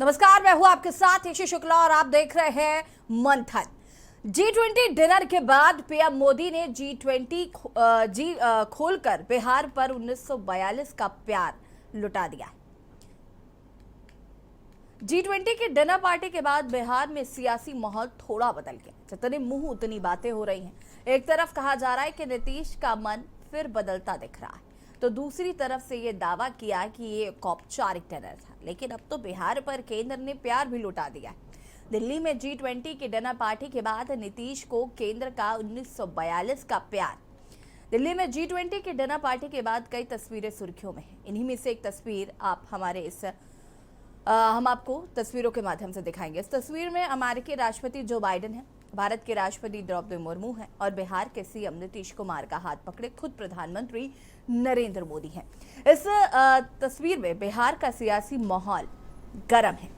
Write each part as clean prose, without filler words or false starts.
नमस्कार, मैं हूं आपके साथ ईशी शुक्ला और आप देख रहे हैं मंथन। G20 डिनर के बाद पीएम मोदी ने G20 खोलकर बिहार पर 1942 का प्यार लुटा दिया। G20 की डिनर पार्टी के बाद बिहार में सियासी माहौल थोड़ा बदल गया। जितने मुंह उतनी बातें हो रही हैं। एक तरफ कहा जा रहा है कि नीतीश का मन फिर बदलता दिख रहा है, तो दूसरी तरफ से ये दावा किया कि ये एक औपचारिक डिनर था, लेकिन अब तो बिहार पर केंद्र ने प्यार भी लुटा दिया है। दिल्ली में G20 की डिनर पार्टी के बाद नीतीश को केंद्र का 1942 का प्यार। दिल्ली में G20 की डिनर पार्टी के बाद कई तस्वीरें सुर्खियों में हैं। इन्हीं में से एक तस्वीर हम आपको तस्वीरों के माध्यम से दिखाएंगे। इस तस्वीर में अमेरिकी राष्ट्रपति जो बाइडेन है, भारत के राष्ट्रपति द्रौपदी मुर्मू हैं और बिहार के सीएम नीतीश कुमार का हाथ पकड़े खुद प्रधानमंत्री नरेंद्र मोदी हैं। इस तस्वीर में बिहार का सियासी माहौल गर्म है।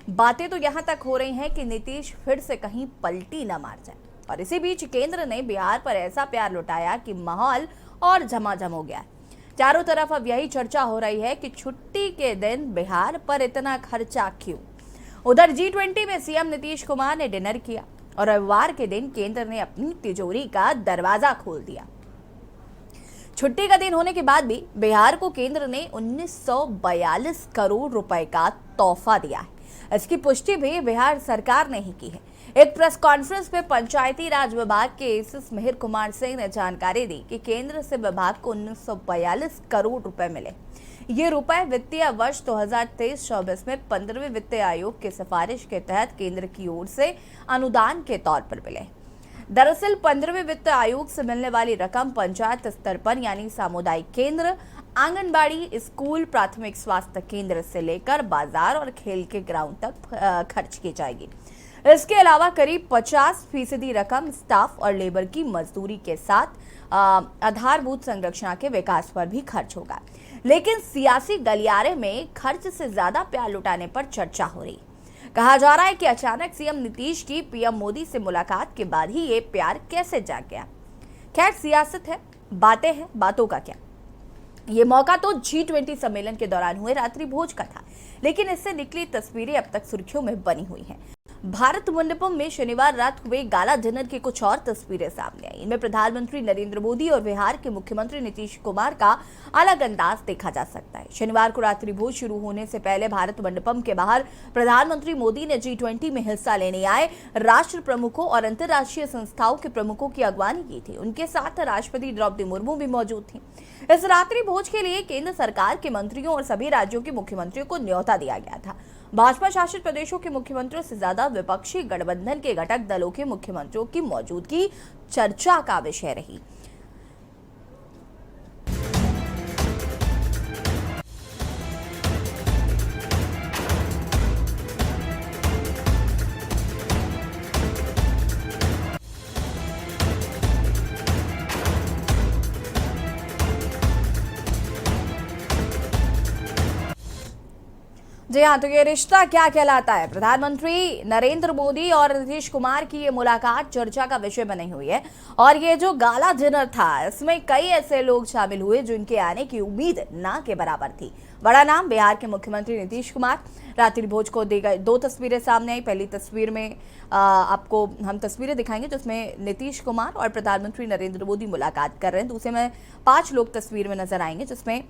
बातें तो यहां तक हो रही हैं कि नीतीश फिर से कहीं पलटी न मार जाए, और इसी बीच केंद्र ने बिहार पर ऐसा प्यार लुटाया कि माहौल और झमाझम हो गया है। चारों तरफ अब यही चर्चा हो रही है कि छुट्टी के दिन बिहार पर इतना खर्चा क्यों। उधर G20 में सीएम नीतीश कुमार ने डिनर किया और रविवार के दिन केंद्र ने अपनी तिजोरी का दरवाजा खोल दिया। छुट्टी का दिन होने के बाद भी बिहार को केंद्र ने 1942 करोड़ रुपए का तोहफा दिया है। इसकी पुष्टि भी बिहार सरकार ने ही की है। एक प्रेस कॉन्फ्रेंस में पंचायती राज विभाग के एसएस मिहिर कुमार सिंह ने जानकारी दी कि केंद्र से विभाग को 1942 करोड़ रुपए मिले। ये रुपए वित्तीय वर्ष 2023-24 में 15वें वित्त आयोग की सिफारिश के तहत केंद्र की ओर से अनुदान के तौर पर मिले। दरअसल 15वें वित्त आयोग से मिलने वाली रकम पंचायत स्तर पर यानी सामुदायिक केंद्र, आंगनबाड़ी, स्कूल, प्राथमिक स्वास्थ्य केंद्र से लेकर बाजार और खेल के ग्राउंड तक खर्च की जाएगी। इसके अलावा करीब 50% रकम स्टाफ और लेबर की मजदूरी के साथ आधारभूत संरचना के विकास पर भी खर्च होगा। लेकिन सियासी गलियारे में खर्च से ज्यादा प्यार लुटाने पर चर्चा हो रही। कहा जा रहा है कि अचानक सीएम नीतीश की पीएम मोदी से मुलाकात के बाद ही ये प्यार कैसे जाग गया। खैर, सियासत है, बातें हैं, बातों का क्या। ये मौका तो G20 सम्मेलन के दौरान हुए रात्रि भोज का था, लेकिन इससे निकली तस्वीरें अब तक सुर्खियों में बनी हुई हैं। भारत मंडपम में शनिवार रात हुए गाला डिनर की कुछ और तस्वीरें सामने आई। इनमें प्रधानमंत्री नरेंद्र मोदी और बिहार के मुख्यमंत्री नीतीश कुमार का अलग अंदाज देखा जा सकता है। शनिवार को रात्रि भोज शुरू होने से पहले भारत मंडपम के बाहर प्रधानमंत्री मोदी ने G20 में हिस्सा लेने आए राष्ट्र प्रमुखों और अंतर्राष्ट्रीय संस्थाओं के प्रमुखों की अगवानी की थी। उनके साथ राष्ट्रपति द्रौपदी मुर्मू भी मौजूद थी। इस रात्रि भोज के लिए केंद्र सरकार के मंत्रियों और सभी राज्यों के मुख्यमंत्रियों को न्योता दिया गया था। भाजपा शासित प्रदेशों के मुख्यमंत्रियों से ज्यादा विपक्षी गठबंधन के घटक दलों के मुख्यमंत्रियों की मौजूदगी चर्चा का विषय रही। जी हाँ, तो ये रिश्ता क्या कहलाता है। प्रधानमंत्री नरेंद्र मोदी और नीतीश कुमार की ये मुलाकात चर्चा का विषय बनी हुई है, और ये जो गाला डिनर था इसमें कई ऐसे लोग शामिल हुए जिनके आने की उम्मीद ना के बराबर थी। बड़ा नाम बिहार के मुख्यमंत्री नीतीश कुमार। रात्रि भोज को दी गई 2 तस्वीरें सामने आई। पहली तस्वीर में आपको हम तस्वीरें दिखाएंगे जिसमें नीतीश कुमार और प्रधानमंत्री नरेंद्र मोदी मुलाकात कर रहे हैं। दूसरे में 5 लोग तस्वीर में नजर आएंगे, जिसमें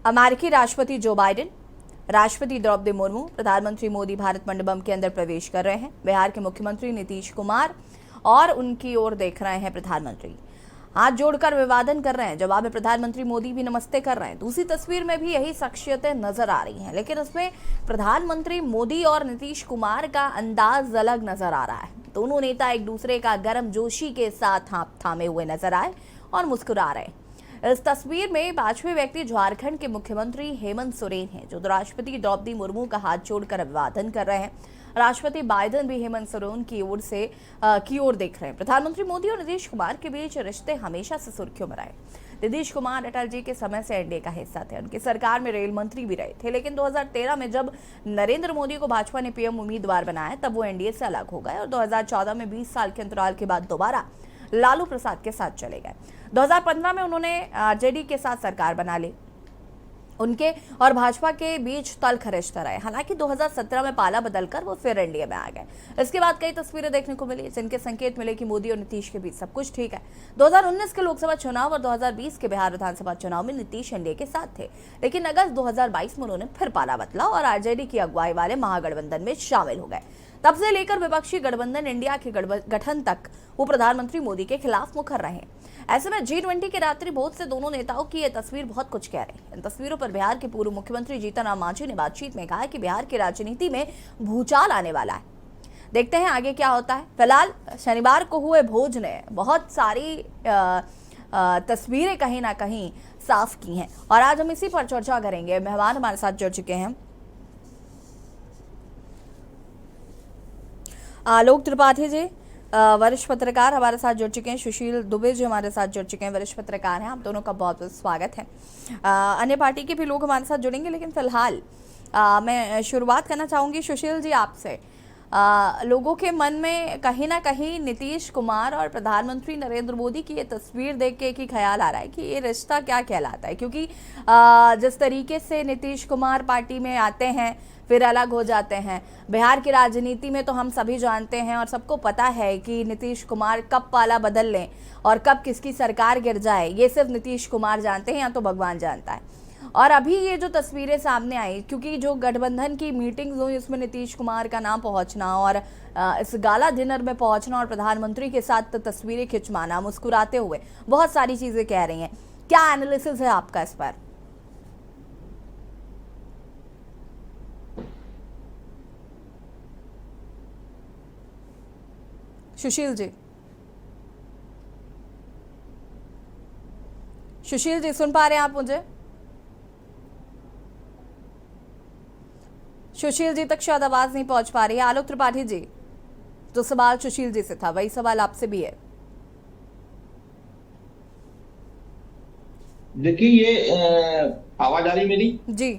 अमेरिकी राष्ट्रपति जो बाइडेन, राष्ट्रपति द्रौपदी मुर्मू, प्रधानमंत्री मोदी भारत मंडपम के अंदर प्रवेश कर रहे हैं। बिहार के मुख्यमंत्री नीतीश कुमार और उनकी ओर देख रहे हैं प्रधानमंत्री, हाथ जोड़कर अभिवादन कर रहे हैं। जवाब में प्रधानमंत्री मोदी भी नमस्ते कर रहे हैं। दूसरी तस्वीर में भी यही शख्सियतें नजर आ रही हैं, लेकिन उसमें प्रधानमंत्री मोदी और नीतीश कुमार का अंदाज अलग नजर आ रहा है। दोनों नेता एक दूसरे का गर्मजोशी के साथ हाथ थामे हुए नजर आए और मुस्कुरा रहे। इस तस्वीर में 5वें व्यक्ति झारखंड के मुख्यमंत्री हेमंत सोरेन हैं, जो राष्ट्रपति द्रौपदी मुर्मू का हाथ जोड़कर अभिवादन कर रहे हैं। राष्ट्रपति बाइडेन भी हेमंत सोरेन की ओर देख रहे हैं। प्रधानमंत्री मोदी और नीतीश कुमार के बीच रिश्ते हमेशा से सुर्खियों में रहे। नीतीश कुमार अटल जी के समय से एनडीए का हिस्सा थे। उनकी सरकार में रेल मंत्री भी रहे थे, लेकिन 2013 में जब नरेंद्र मोदी को भाजपा ने पीएम उम्मीदवार बनाया तब वो एनडीए से अलग हो गए और 2014 में 20 साल के अंतराल के बाद दोबारा लालू प्रसाद के साथ चले गए। 2015 में उन्होंने जेडी के साथ सरकार बना ली। उनके और भाजपा के बीच तल खरिश्ता रहे। हालांकि 2017 में पाला बदलकर वो फिर एनडीए में आ गए। इसके बाद कई तस्वीरें देखने को मिली जिनके संकेत मिले कि मोदी और नीतीश के बीच सब कुछ ठीक है। 2019 के लोकसभा चुनाव और 2020 के बिहार विधानसभा चुनाव में नीतीश एनडीए के साथ थे, लेकिन अगस्त 2022 में उन्होंने फिर पाला बदला और आरजेडी की अगुवाई वाले महागठबंधन में शामिल हो गए। तब से लेकर विपक्षी गठबंधन इंडिया के गठन तक वो प्रधानमंत्री मोदी के खिलाफ मुखर रहे। ऐसे में G20 के रात्रि भोज से दोनों नेताओं की ये तस्वीर बहुत कुछ कह रही है। इन तस्वीरों पर बिहार के पूर्व मुख्यमंत्री जीतन राम मांझी ने बातचीत में कहा कि बिहार की राजनीति में भूचाल आने वाला है। देखते हैं आगे क्या होता है। फिलहाल शनिवार को हुए भोज ने बहुत सारी तस्वीरें कहीं ना कहीं साफ की हैं और आज हम इसी पर चर्चा करेंगे। मेहमान हमारे साथ जुड़ चुके हैं आलोक त्रिपाठी जी, वरिष्ठ पत्रकार हमारे साथ जुड़ चुके हैं। सुशील दुबे जी हमारे साथ जुड़ चुके हैं, वरिष्ठ पत्रकार हैं। आप दोनों का बहुत बहुत स्वागत है। अन्य पार्टी के भी लोग हमारे साथ जुड़ेंगे, लेकिन फिलहाल मैं शुरुआत करना चाहूँगी सुशील जी आपसे। लोगों के मन में कहीं ना कहीं नीतीश कुमार और प्रधानमंत्री नरेंद्र मोदी की ये तस्वीर देख के एक ही ख्याल आ रहा है कि ये रिश्ता क्या कहलाता है, क्योंकि जिस तरीके से नीतीश कुमार पार्टी में आते हैं फिर अलग हो जाते हैं। बिहार की राजनीति में तो हम सभी जानते हैं और सबको पता है कि नीतीश कुमार कब पाला बदल लें और कब किसकी सरकार गिर जाए, ये सिर्फ नीतीश कुमार जानते हैं या तो भगवान जानता है। और अभी ये जो तस्वीरें सामने आई, क्योंकि जो गठबंधन की मीटिंग्स हुई उसमें नीतीश कुमार का नाम पहुंचना और इस गाला डिनर में पहुंचना और प्रधानमंत्री के साथ तस्वीरें खिंचवाना मुस्कुराते हुए, बहुत सारी चीजें कह रही हैं। क्या एनालिसिस है आपका इस पर? सुशील जी, सुशील जी सुन पा रहे हैं आप मुझे? सुशील जी तक शायद आवाज नहीं पहुंच पा रही है। आलोक त्रिपाठी जी, जो सवाल सुशील जी से था वही सवाल आपसे भी है। देखिए ये आवाज आ रही मेरी? जी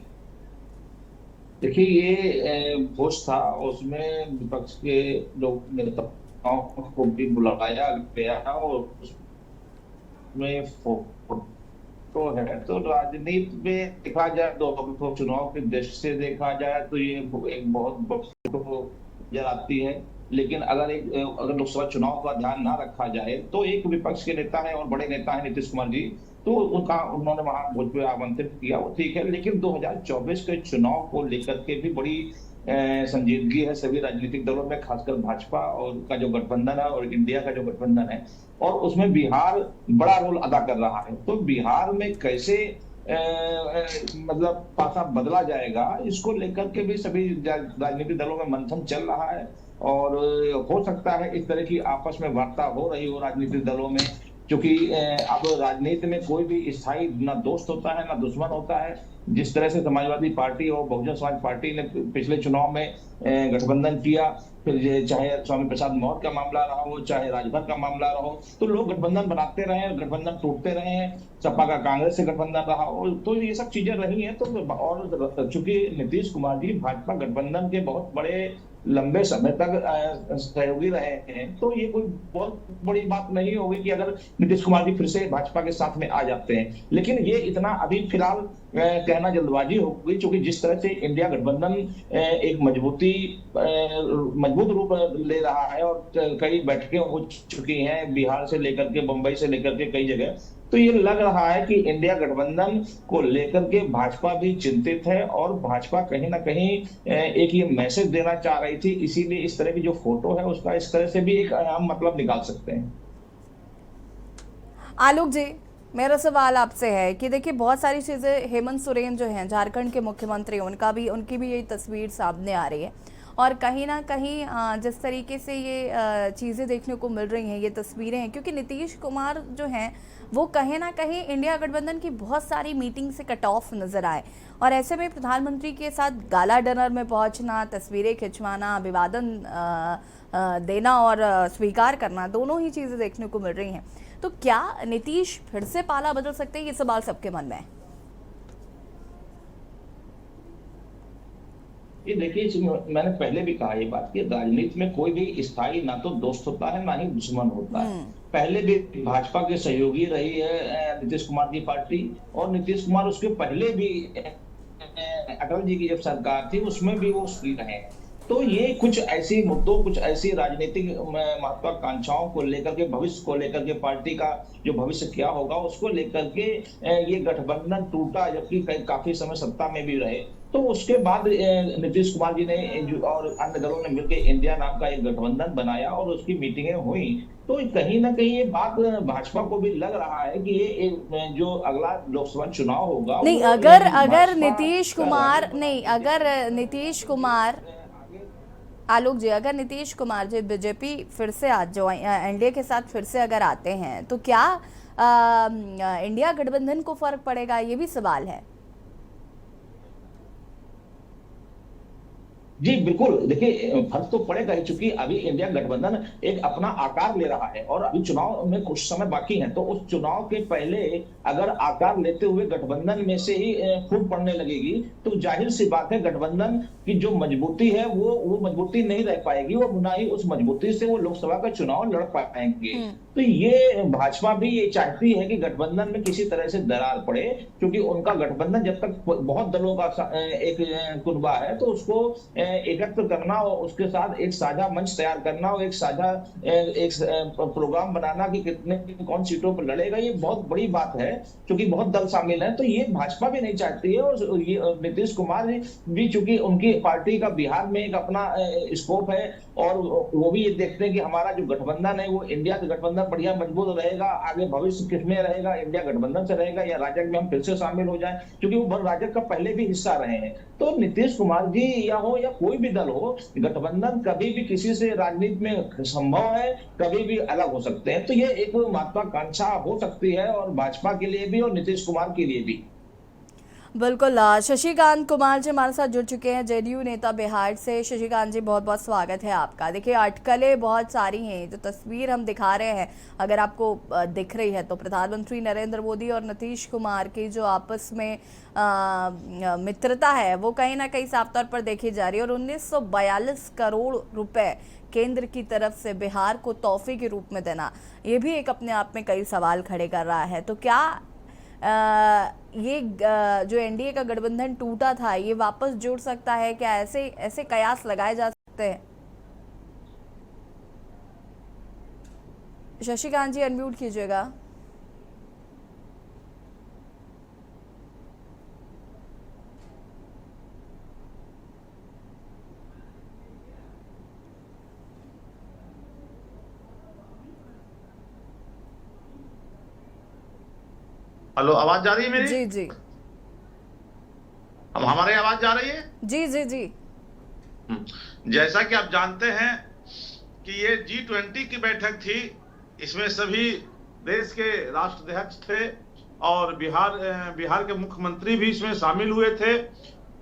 देखिए ये भोज था, उसमें विपक्ष के लोग नेताओं को भी बुलाया गया और उसमें फोटो है। तो राजनीति में देखा जाए तो चुनाव की दृष्टि से देखा जाए तो ये एक बहुत फोटो नजर आती है। लेकिन अगर लोकसभा चुनाव का ध्यान ना रखा जाए तो एक विपक्ष के नेता है और बड़े नेता है नीतीश कुमार जी, तो उन्होंने वहां भोज पे आमंत्रित किया, वो ठीक है। लेकिन 2024 के चुनाव को लेकर के भी बड़ी संजीदगी है सभी राजनीतिक दलों में, खासकर भाजपा और का जो गठबंधन है और इंडिया का जो गठबंधन है, और उसमें बिहार बड़ा रोल अदा कर रहा है। तो बिहार में कैसे मतलब पासा बदला जाएगा, इसको लेकर के भी सभी राजनीतिक दलों में मंथन चल रहा है। और हो सकता है इस तरह की आपस में वार्ता हो रही हो राजनीतिक दलों में, क्योंकि अब राजनीति में कोई भी स्थायी ना दोस्त होता है ना दुश्मन होता है। जिस तरह से समाजवादी पार्टी और बहुजन समाज पार्टी ने पिछले चुनाव में गठबंधन किया, फिर चाहे स्वामी प्रसाद मौर्य का मामला रहा हो, चाहे राजभर का मामला रहा हो, तो लोग गठबंधन बनाते रहे, गठबंधन टूटते रहे हैं। सपा का कांग्रेस से गठबंधन रहा हो, तो ये सब चीजें रही हैं। तो और चूंकि नीतीश कुमार जी भाजपा गठबंधन के बहुत बड़े लंबे समय तक सहयोगी रहे हैं, तो ये कोई बहुत बड़ी बात नहीं होगी कि अगर नीतीश कुमार जी फिर से भाजपा के साथ में आ जाते हैं। लेकिन ये इतना अभी फिलहाल कहना जल्दबाजी होगी, क्योंकि जिस तरह से इंडिया गठबंधन एक मजबूत रूप ले रहा है और कई बैठकें हो चुकी हैं बिहार से लेकर के बंबई से लेकर के कई जगह, तो ये लग रहा है कि इंडिया गठबंधन को लेकर के भाजपा भी चिंतित है और भाजपा कहीं ना कहीं एक ये मैसेज देना चाह रही थी। इसीलिए इस तरह की जो फोटो है उसका इस तरह से भी एक हम मतलब निकाल सकते हैं। आलोक जी, मेरा सवाल आपसे है कि देखिए बहुत सारी चीजें, हेमंत सोरेन जो हैं झारखंड के मुख्यमंत्री, उनकी भी यही तस्वीर सामने आ रही है और कहीं ना कहीं जिस तरीके से ये चीज़ें देखने को मिल रही हैं, ये तस्वीरें हैं, क्योंकि नीतीश कुमार जो हैं वो कहीं ना कहीं इंडिया गठबंधन की बहुत सारी मीटिंग से कट ऑफ नजर आए और ऐसे में प्रधानमंत्री के साथ गाला डिनर में पहुंचना, तस्वीरें खिंचवाना, अभिवादन देना और स्वीकार करना, दोनों ही चीज़ें देखने को मिल रही हैं। तो क्या नीतीश फिर से पाला बदल सकते हैं? ये सवाल सबके मन में है। ये देखिए, मैंने पहले भी कहा ये बात कि राजनीति में कोई भी स्थायी ना तो दोस्त होता है ना ही दुश्मन होता है। पहले भी भाजपा के सहयोगी रही है नीतीश कुमार की पार्टी, और नीतीश कुमार उसके पहले भी अटल जी की जब सरकार थी उसमें भी वो उसकी रहे हैं। तो ये कुछ ऐसे मुद्दों, कुछ ऐसी राजनीतिक महत्वाकांक्षाओं को लेकर के, भविष्य को लेकर के, पार्टी का जो भविष्य क्या होगा उसको लेकर के ये गठबंधन टूटा, जबकि काफी समय सत्ता में भी रहे। तो उसके बाद नीतीश कुमार जी ने और अन्य दलों ने मिलकर इंडिया नाम का एक गठबंधन बनाया और उसकी मीटिंगें हुई। तो कहीं ना कहीं ये बात भाजपा को भी लग रहा है कि ये जो अगला लोकसभा चुनाव होगा नहीं, वो अगर अगर भाजपा नीतीश का कुमार राजनीतिक नहीं, अगर नीतीश कुमार आलोक जी, अगर नीतीश कुमार जी बीजेपी फिर से आज जो एनडीए के साथ फिर से अगर आते हैं तो क्या इंडिया गठबंधन को फर्क पड़ेगा, ये भी सवाल है। जी बिल्कुल, देखिए फर्क तो पड़ेगा ही, चूंकि अभी इंडिया गठबंधन एक अपना आकार ले रहा है और अभी चुनाव में कुछ समय बाकी है। तो उस चुनाव के पहले अगर आकार लेते हुए गठबंधन में से ही फूट पड़ने लगेगी तो जाहिर सी बात है गठबंधन की जो मजबूती है वो मजबूती नहीं रह पाएगी और ना ही उस मजबूती से वो लोकसभा का चुनाव लड़ पाएंगे। तो ये भाजपा भी ये चाहती है कि गठबंधन में किसी तरह से दरार पड़े, क्योंकि उनका गठबंधन जब तक बहुत दलों का एक कुनबा है तो उसको एकत्र करना और उसके साथ एक साझा मंच तैयार करना और एक साझा एक प्रोग्राम बनाना कि कितने कौन सीटों पर लड़ेगा, ये बहुत बड़ी बात है, क्योंकि बहुत दल शामिल है। तो ये भाजपा भी नहीं चाहती है और ये नीतीश कुमार भी, चूंकि उनकी पार्टी का बिहार में एक अपना स्कोप है और वो भी ये देखते हैं कि हमारा जो गठबंधन है वो इंडिया का गठबंधन बढ़िया मजबूत रहेगा, आगे भविष्य किसमें रहेगा, इंडिया गठबंधन से रहेगा या राजग में हम फिर से शामिल हो जाएं, क्योंकि वो राजग का पहले भी हिस्सा रहे हैं। तो नीतीश कुमार जी या हो या कोई भी दल हो, गठबंधन कभी भी किसी से राजनीति में संभव है, कभी भी अलग हो सकते हैं। तो ये एक महत्वाकांक्षा हो सकती है और भाजपा के लिए भी और नीतीश कुमार के लिए भी। बिल्कुल, शशिकांत कुमार जी हमारे साथ जुड़ चुके हैं, जेडीयू नेता बिहार से। शशिकांत जी, बहुत बहुत स्वागत है आपका। देखिए, अटकलें बहुत सारी हैं, जो तस्वीर हम दिखा रहे हैं अगर आपको दिख रही है तो प्रधानमंत्री नरेंद्र मोदी और नीतीश कुमार की जो आपस में मित्रता है वो कहीं ना कहीं साफ तौर पर देखी जा रही है। और 1942 करोड़ रुपए केंद्र की तरफ से बिहार को तोहफे के रूप में देना, ये भी एक अपने आप में कई सवाल खड़े कर रहा है। तो क्या ये जो एनडीए का गठबंधन टूटा था ये वापस जुड़ सकता है? क्या ऐसे ऐसे कयास लगाए जा सकते हैं? शशिकांत जी, अनम्यूट कीजिएगा। हेलो, आवाज जा रही है मेरी? जी जी अब हमारी आवाज जा रही है? जी जी जी। जैसा कि आप जानते हैं कि ये G20 की बैठक थी, इसमें सभी देश के राष्ट्राध्यक्ष थे और बिहार के मुख्यमंत्री भी इसमें शामिल हुए थे।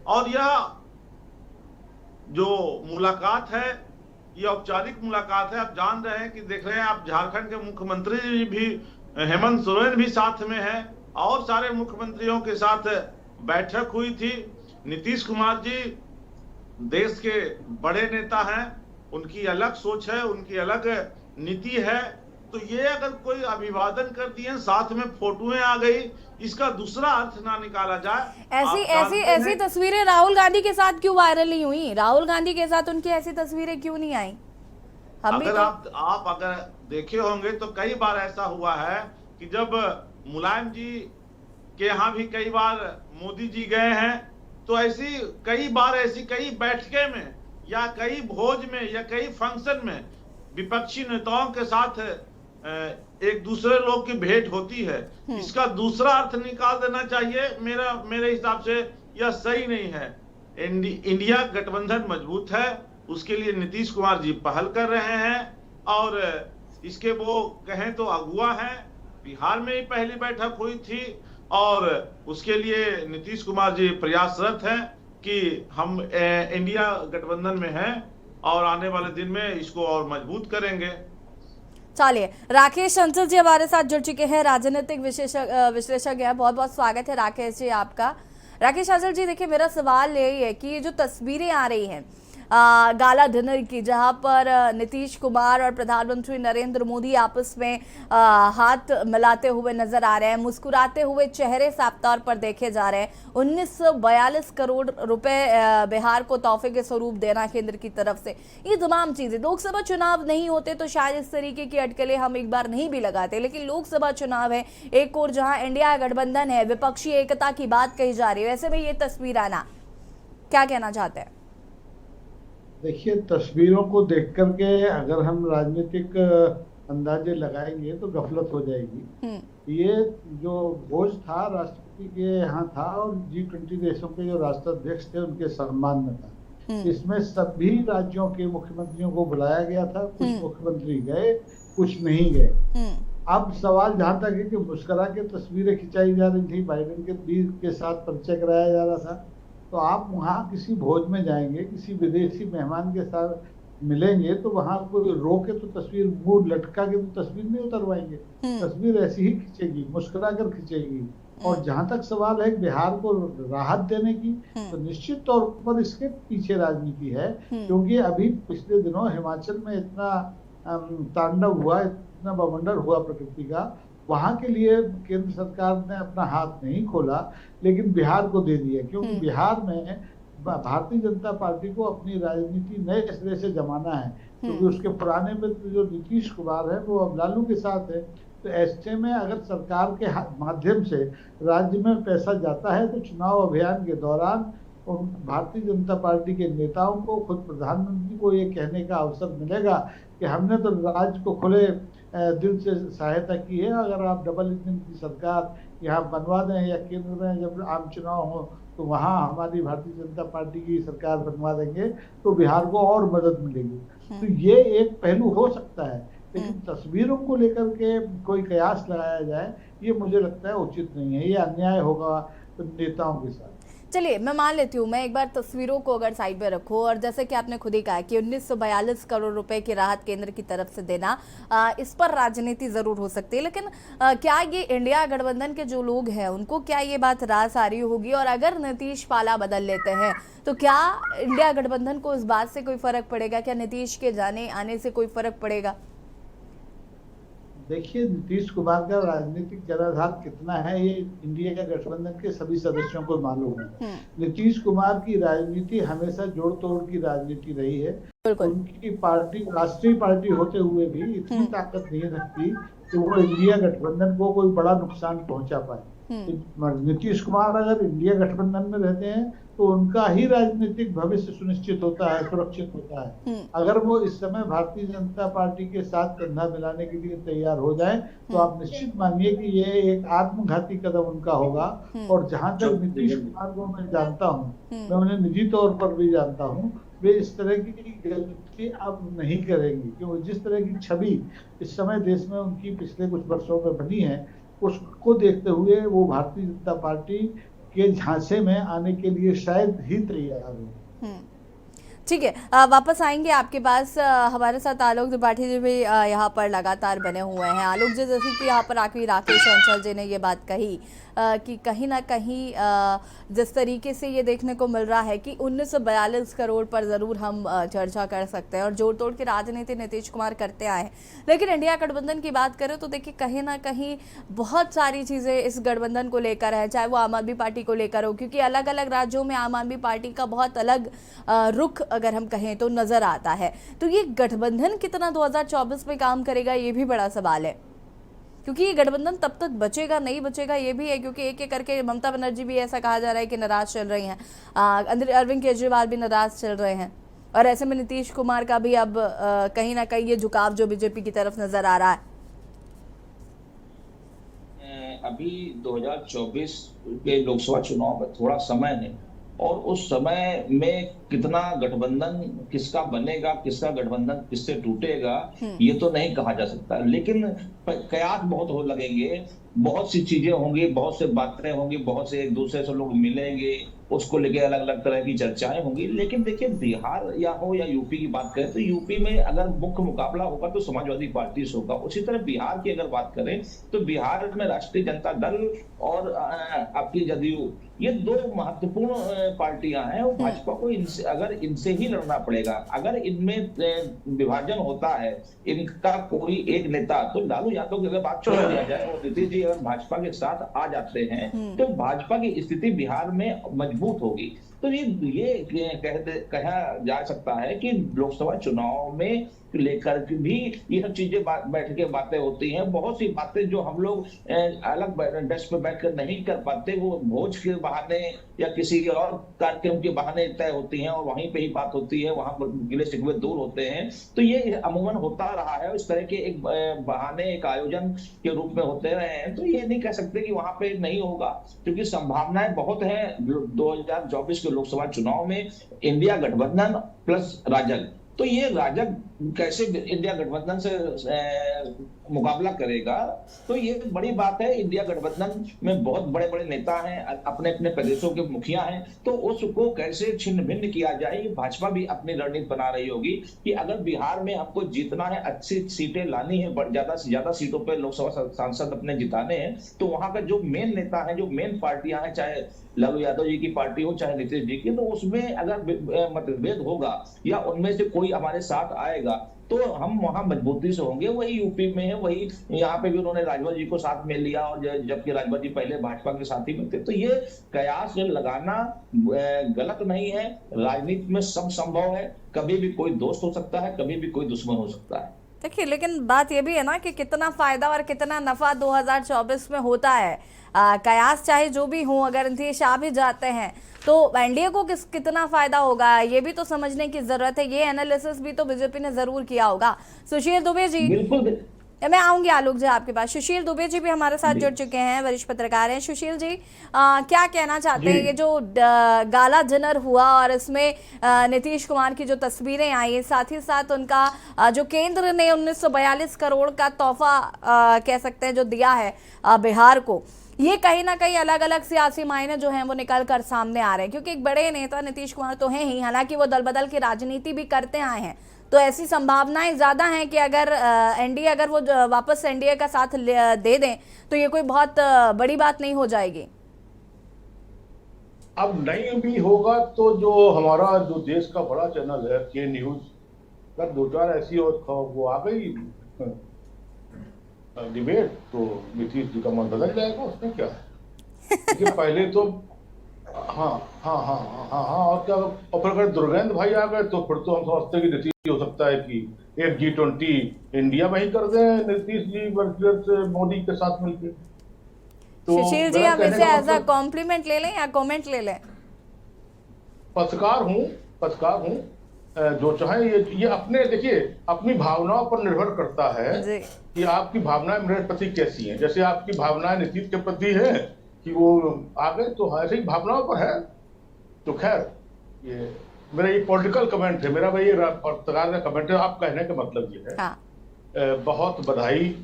और यह जो मुलाकात है ये औपचारिक मुलाकात है। आप जान रहे हैं कि देख रहे हैं आप, झारखंड के मुख्यमंत्री भी हेमंत सोरेन भी साथ में है और सारे मुख्यमंत्रियों के साथ बैठक हुई थी। नीतीश कुमार जी देश के बड़े नेता हैं, उनकी अलग सोच है, उनकी अलग नीति है। तो ये अगर कोई अभिवादन कर दिए, साथ में फोटोएं आ गई, इसका दूसरा अर्थ ना निकाला जाए। ऐसी तस्वीरें राहुल गांधी के साथ क्यों वायरल नहीं हुई? राहुल गांधी के साथ उनकी ऐसी तस्वीरें क्यों नहीं आई? अगर आप अगर देखे होंगे तो कई बार ऐसा हुआ है कि जब मुलायम जी के यहाँ भी कई बार मोदी जी गए हैं, तो ऐसी कई बैठकें में या कई भोज में या कई फंक्शन में विपक्षी नेताओं के साथ एक दूसरे लोग की भेंट होती है। इसका दूसरा अर्थ निकाल देना चाहिए। मेरे हिसाब से यह सही नहीं है। इंडिया गठबंधन मजबूत है, उसके लिए नीतीश कुमार जी पहल कर रहे हैं और इसके वो कहें तो अगुआ हैं। बिहार में ही पहली बैठक हुई थी और उसके लिए नीतीश कुमार जी प्रयासरत हैं कि हम इंडिया गठबंधन में हैं और आने वाले दिन में इसको और मजबूत करेंगे। चलिए, राकेश अंचल जी हमारे साथ जुड़ चुके हैं, राजनीतिक विश्लेषक हैं। बहुत बहुत स्वागत है राकेश जी आपका। राकेश अंचल जी, देखिए, मेरा सवाल यही है कि ये जो तस्वीरें आ रही हैं गाला डिनर की, जहां पर नीतीश कुमार और प्रधानमंत्री नरेंद्र मोदी आपस में हाथ मिलाते हुए नजर आ रहे हैं, मुस्कुराते हुए चेहरे साफ तौर पर देखे जा रहे हैं। 1942 करोड़ रुपए बिहार को तोहफे के स्वरूप देना केंद्र की तरफ से, ये तमाम चीजें। लोकसभा चुनाव नहीं होते तो शायद इस तरीके की अटकलें हम एक बार नहीं भी लगाते, लेकिन लोकसभा चुनाव है, एक और जहां इंडिया गठबंधन है, विपक्षी एकता की बात कही जा रही है, वैसे में ये तस्वीर आना, क्या कहना चाहते हैं? देखिए, तस्वीरों को देख करके अगर हम राजनीतिक अंदाजे लगाएंगे तो गफलत हो जाएगी। ये जो भोज था राष्ट्रपति के यहाँ था और G20 देशों के जो राष्ट्राध्यक्ष थे उनके सम्मान में था। इसमें सभी राज्यों के मुख्यमंत्रियों को बुलाया गया था, कुछ मुख्यमंत्री गए, कुछ नहीं गए। अब सवाल जहां तक है कि मुस्कुरा के तस्वीरें खिंचाई जा रही थी, बाइडेन के साथ परिचय कराया जा रहा था, तो आप वहां किसी भोज में जाएंगे, किसी विदेशी मेहमान के साथ मिलेंगे तो वहां कोई रोके तो तस्वीर मुंह लटका के तो तस्वीर नहीं उतरवाएंगे। तस्वीर ऐसी ही खींचेगी, मुस्कुरा कर खींचेगी। और जहां तक सवाल है बिहार को राहत देने की, तो निश्चित तौर पर इसके पीछे राजनीति है, क्योंकि अभी पिछले दिनों हिमाचल में इतना तांडव हुआ, इतना बवंडर हुआ प्रकृति का, वहां के लिए केंद्र सरकार ने अपना हाथ नहीं खोला, लेकिन बिहार को दे दिया, क्योंकि बिहार में भारतीय जनता पार्टी को अपनी राजनीति नए सिरे से जमाना है, क्योंकि उसके पुराने मित्र जो नीतीश कुमार है वो अब लालू के साथ है। तो ऐसे में अगर सरकार के माध्यम से राज्य में पैसा जाता है तो चुनाव अभियान के दौरान भारतीय जनता पार्टी के नेताओं को, खुद प्रधानमंत्री को ये कहने का अवसर मिलेगा कि हमने तो राज्य को खुले दिल से सहायता की है, अगर आप डबल इंजन की सरकार यहाँ बनवा दें या केंद्र में जब आम चुनाव हो तो वहाँ हमारी भारतीय जनता पार्टी की सरकार बनवा देंगे तो बिहार को और मदद मिलेगी। तो ये एक पहलू हो सकता है, लेकिन तस्वीरों को लेकर के कोई कयास लगाया जाए ये मुझे लगता है उचित नहीं है, ये अन्याय होगा नेताओं के साथ। चलिए, मैं मान लेती हूँ, मैं एक बार तस्वीरों को अगर साइड में रखूँ, और जैसे कि आपने खुद ही कहा कि 1942 करोड़ रुपए की राहत केंद्र की तरफ से देना, इस पर राजनीति जरूर हो सकती है, लेकिन क्या ये इंडिया गठबंधन के जो लोग हैं उनको क्या ये बात रास आ रही होगी? और अगर नीतीश पाला बदल लेते हैं तो क्या इंडिया गठबंधन को इस बात से कोई फर्क पड़ेगा? क्या नीतीश के जाने आने से कोई फर्क पड़ेगा? देखिए, नीतीश कुमार का राजनीतिक जनाधार कितना है ये इंडिया के गठबंधन के सभी सदस्यों को मालूम है। नीतीश कुमार की राजनीति हमेशा जोड़ तोड़ की राजनीति रही है। उनकी पार्टी राष्ट्रीय पार्टी होते हुए भी इतनी ताकत नहीं रखती कि वो इंडिया गठबंधन को कोई बड़ा नुकसान पहुंचा पाए। नीतीश कुमार अगर इंडिया गठबंधन में रहते हैं तो उनका ही राजनीतिक भविष्य सुनिश्चित होता है, सुरक्षित होता है। अगर वो इस समय भारतीय जनता पार्टी के साथ कंधा मिलाने के लिए तैयार हो जाए तो आप निश्चित मानिए कि ये एक आत्मघाती कदम उनका होगा। और जहां तक नीतीश कुमार को मैं जानता हूँ, मैं उन्हें निजी तौर पर भी जानता हूँ, वे इस तरह की गलती अब नहीं करेंगी, क्योंकि जिस तरह की छवि इस समय देश में उनकी पिछले कुछ वर्षों में बनी है, उसको देखते हुए वो भारतीय जनता पार्टी के झांसे में आने के लिए शायद ही तैयार हो। ठीक है, वापस आएंगे आपके पास। हमारे साथ आलोक त्रिपाठी जी भी यहाँ पर लगातार बने हुए हैं। आलोक जी, जैसे कि यहाँ पर आखिरी राकेश अंचल जी ने ये बात कही कि कहीं ना कहीं जिस तरीके से ये देखने को मिल रहा है कि 1942 करोड़ पर ज़रूर हम चर्चा कर सकते हैं और जोड़ तोड़ की राजनीति नीतीश कुमार करते आए हैं, लेकिन इंडिया गठबंधन की बात करें तो देखिए कहीं ना कहीं बहुत सारी चीज़ें इस गठबंधन को लेकर है, चाहे वो आम आदमी पार्टी को लेकर हो, क्योंकि अलग अलग राज्यों में आम आदमी पार्टी का बहुत अलग रुख अगर हम कहें तो नज़र आता है। तो ये गठबंधन कितना 2024 में काम करेगा ये भी बड़ा सवाल है, क्योंकि ये गठबंधन तब तक बचेगा नहीं बचेगा ये भी है, क्योंकि एक एक करके ममता बनर्जी भी ऐसा कहा जा रहा है कि नाराज चल रही हैं, अरविंद केजरीवाल भी नाराज चल रहे हैं, और ऐसे में नीतीश कुमार का भी अब कहीं ना कहीं ये झुकाव जो बीजेपी की तरफ नजर आ रहा है। अभी 2024 के लोकसभा चुनाव में थोड़ा समय है, और उस समय में कितना गठबंधन किसका बनेगा, किसका गठबंधन किससे टूटेगा, ये तो नहीं कहा जा सकता, लेकिन कयास बहुत हो लगेंगे, बहुत सी चीजें होंगी, बहुत से बातें होंगी, बहुत से एक दूसरे से लोग मिलेंगे, उसको लेके अलग अलग तरह की चर्चाएं होंगी। लेकिन देखिए, बिहार या हो या यूपी की बात करें तो यूपी में अगर मुख्य मुकाबला होगा तो समाजवादी पार्टी से होगा। उसी तरह बिहार की अगर बात करें तो बिहार में राष्ट्रीय जनता दल और आपकी जदयू ये दो महत्वपूर्ण पार्टियां हैं और भाजपा को इनसे ही लड़ना पड़ेगा। अगर इनमें विभाजन होता है, इनका कोई एक नेता, तो लालू यादव की अगर बात छोड़ दिया जाए और नीतीश जी अगर भाजपा के साथ आ जाते हैं तो भाजपा की स्थिति बिहार में मजबूत होगी। तो ये कहा जा सकता है कि लोकसभा चुनाव में लेकर भी ये सब चीजें बैठ के बातें होती हैं। बहुत सी बातें जो हम लोग अलग डेस्क पे बैठकर नहीं कर पाते, वो भोज के बहाने या किसी और कार्यक्रम के बहाने तय होती हैं और वहीं पे ही बात होती है, वहां पर गिले शिकवे दूर होते हैं। तो ये अमूमन होता रहा है, इस तरह के एक बहाने एक आयोजन के रूप में होते रहे हैं। तो ये नहीं कह सकते कि वहां पे नहीं होगा, क्योंकि संभावनाएं बहुत हैं। 2024 के लोकसभा चुनाव में इंडिया गठबंधन प्लस राजग, तो ये राजग कैसे इंडिया गठबंधन से मुकाबला करेगा, तो ये बड़ी बात है। इंडिया गठबंधन में बहुत बड़े बड़े नेता हैं, अपने अपने प्रदेशों के मुखिया हैं, तो उसको कैसे छिन्न भिन्न किया जाए, ये भाजपा भी अपनी रणनीति बना रही होगी कि अगर बिहार में हमको जीतना है, अच्छी सीटें लानी है, ज्यादा से ज्यादा सीटों पर लोकसभा सांसद अपने जिताने हैं, तो वहां का जो मेन नेता है, जो मेन पार्टियां हैं, चाहे लालू यादव जी की पार्टी हो चाहे नीतीश जी की, तो उसमें अगर मतभेद होगा या उनमें से कोई हमारे साथ आएगा तो हम वहां मजबूती से होंगे। वही यूपी में है, वही यहाँ पे भी उन्होंने राजभर जी को साथ में लिया, और जबकि राजभर जी पहले भाजपा के साथी में थे। तो ये कयास लगाना गलत नहीं है। राजनीति में सब संभव है, कभी भी कोई दोस्त हो सकता है, कभी भी कोई दुश्मन हो सकता है। देखिए, लेकिन बात ये भी है ना कि कितना फायदा और कितना नफा 2024 में होता है। कयास चाहे जो भी हो, अगर नीतीश आ भी जाते हैं तो एनडीए को कितना फायदा होगा, ये भी तो समझने की जरूरत है। ये एनालिसिस भी तो बीजेपी ने जरूर किया होगा। सुशील दुबे जी, बिल्कुल, मैं आऊंगी आलोक जी आपके पास। सुशील दुबे जी भी हमारे साथ जुड़ चुके हैं, वरिष्ठ पत्रकार हैं। सुशील जी, क्या कहना चाहते हैं? ये जो गाला डिनर हुआ और इसमें नीतीश कुमार की जो तस्वीरें आई, साथ ही साथ उनका जो केंद्र ने 1942 करोड़ का तोहफा कह सकते हैं जो दिया है बिहार को, ये कहीं ना कहीं अलग अलग सियासी मायने जो हैं वो निकल कर सामने आ रहे हैं, क्योंकि एक बड़े नेता नीतीश कुमार तो हैं ही, हालांकि वो दल बदल की राजनीति भी करते आए हैं, तो ऐसी संभावनाएं ज्यादा हैं कि अगर एनडीए अगर वो वापस एनडीए का साथ दे दें तो ये कोई बहुत बड़ी बात नहीं हो जाएगी। अब नहीं भी होगा तो जो हमारा जो देश का बड़ा चैनल है के न्यूज, अगर दो चार ऐसी और वो आ गई डिबेट, तो नीतीश जी का मन बदल जाएगा, उसमें क्या है। देखिए पहले तो हाँ, और क्या, और फिर अगर दुर्गेंद्र भाई आ गए तो फिर तो हम समझते हैं कि नीतीश हो सकता है कि एक G20 इंडिया में ही कर दें नीतीश जी वर्सेस मोदी के साथ मिलकर। तो सुशील जी, आप इसे एज अ कॉम्प्लीमेंट ले लें या कमेंट ले लें? पत्रकार हूँ, जो चाहे ये अपने, देखिए अपनी भावनाओं पर निर्भर करता है कि आपकी भावनाएं मेरे प्रति कैसी हैं। जैसे आपकी भावनाएं नीतीश के प्रति है कि वो आ गए, तो ऐसे ही भावनाओं पर है। तो खैर, ये मेरा ये पॉलिटिकल कमेंट है, मेरा भाई पत्रकार का कमेंट है। आप कहने का मतलब ये है, हाँ। बहुत बधाई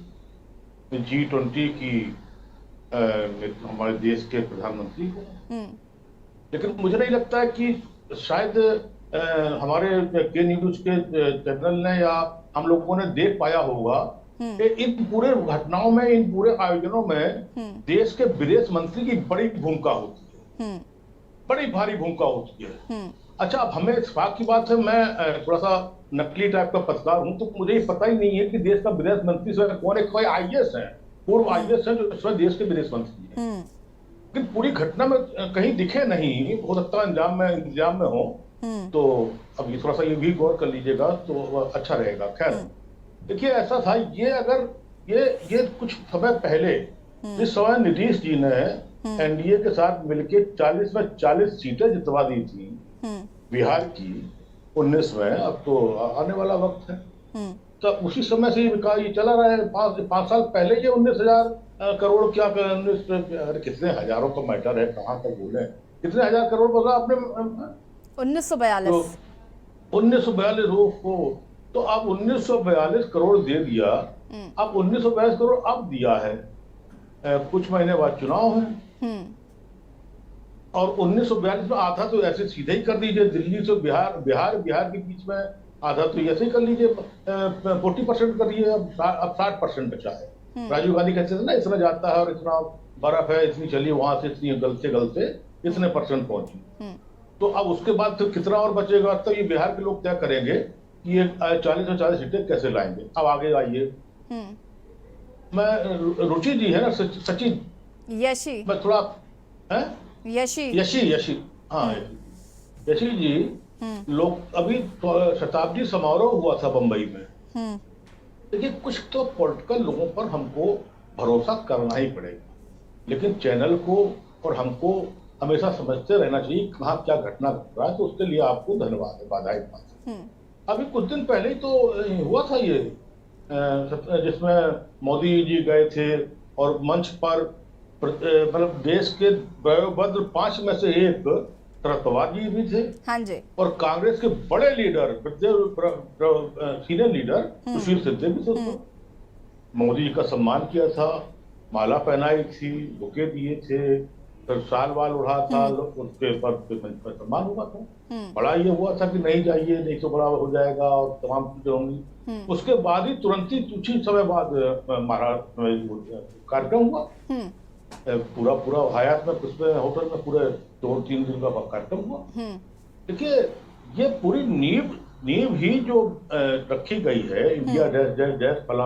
G20 की हमारे देश के प्रधानमंत्री को, लेकिन मुझे नहीं लगता है कि शायद हमारे के न्यूज के चैनल ने या हम लोगों ने देख पाया होगा कि इन पूरे घटनाओं में, इन पूरे आयोजनों में देश के विदेश मंत्री की बड़ी भूमिका होती है, बड़ी भारी भूमिका होती है। अच्छा, अब हमें इत्तेफाक की बात है, मैं थोड़ा सा नकली टाइप का पत्रकार हूं, तो मुझे ये पता ही नहीं है कि देश का विदेश मंत्री कौन है। कोई IAS है, पूर्व IAS है जो इस वक्त देश के विदेश मंत्री है, लेकिन पूरी घटना में कहीं दिखे नहीं। हो सकता है इंतजाम में हो, तो अब ये थोड़ा सा ये भी गौर कर लीजिएगा तो अच्छा रहेगा। खैर, देखिए ऐसा था, ये अगर ये कुछ समय पहले जिस समय नीतीश जी ने एनडीए के साथ मिलकर 40 में 40 सीटें जितवा दी थी बिहार की 19 में, अब तो आने वाला वक्त है, तो उसी समय से ये चला रहा है। 5 साल पहले ये 19,000 करोड़ क्या, कितने हजारों का मैटर है, कहाँ तक बोले, कितने हजार करोड़ बोला आपने? 1942 हो, तो अब 1942 करोड़ दे दिया। अब 1942 करोड़ अब दिया है, कुछ महीने बाद चुनाव है, और 1942 में आधा तो ऐसे सीधे ही कर दीजिए, दिल्ली से बिहार के बीच में आधा तो ऐसे ही कर लीजिए, 40% करिए, अब 60% बचा है। राजीव गांधी कहते थे ना, इतना जाता है और इतना बर्फ है, इतनी चलिए वहां से, इतनी गलते इतने परसेंट पहुंची। तो अब उसके बाद फिर कितना और बचेगा, तो ये बिहार के लोग तय करेंगे कि ये 40 और 40 सीटें कैसे लाएंगे। अब आगे आइए, मैं रुचि जी है ना, सचिन यशी, मैं थोड़ा है यशी यशी हाँ यशी जी, लोग अभी शताब्दी समारोह हुआ था बंबई में। देखिए कुछ तो पॉलिटिकल लोगों पर हमको भरोसा करना ही पड़ेगा, लेकिन चैनल को और हमको हमेशा समझते रहना चाहिए कहाँ क्या घटना घट रहा है। तो उसके लिए आपको धन्यवाद है, बधाई। अभी कुछ दिन पहले ही तो हुआ था ये, जिसमें मोदी जी गए थे और मंच पर मतलब देश के वयोवृद्ध 5 में से एक शरद पवार जी भी थे। हाँ जी। और कांग्रेस के बड़े लीडर, सीनियर लीडर सुशील सिद्धे भी थे। मोदी जी का सम्मान किया था, माला पहनाई थी, बुके दिए थे, फिर साल वाल उड़ा था, उसके पर सम्मान हुआ था। बड़ा ये हुआ था कि नहीं जाइए, नहीं तो बड़ा हो जाएगा और तमाम चीजें होंगी। उसके बाद ही तुरंत ही कुछ ही समय बाद महाराष्ट्र में कार्यक्रम हुआ, पूरा हयात में उसमें होटल में पूरे 2-3 दिन का कार्यक्रम हुआ। देखिए ये पूरी नींव ही जो रखी गई है इंडिया डैश फला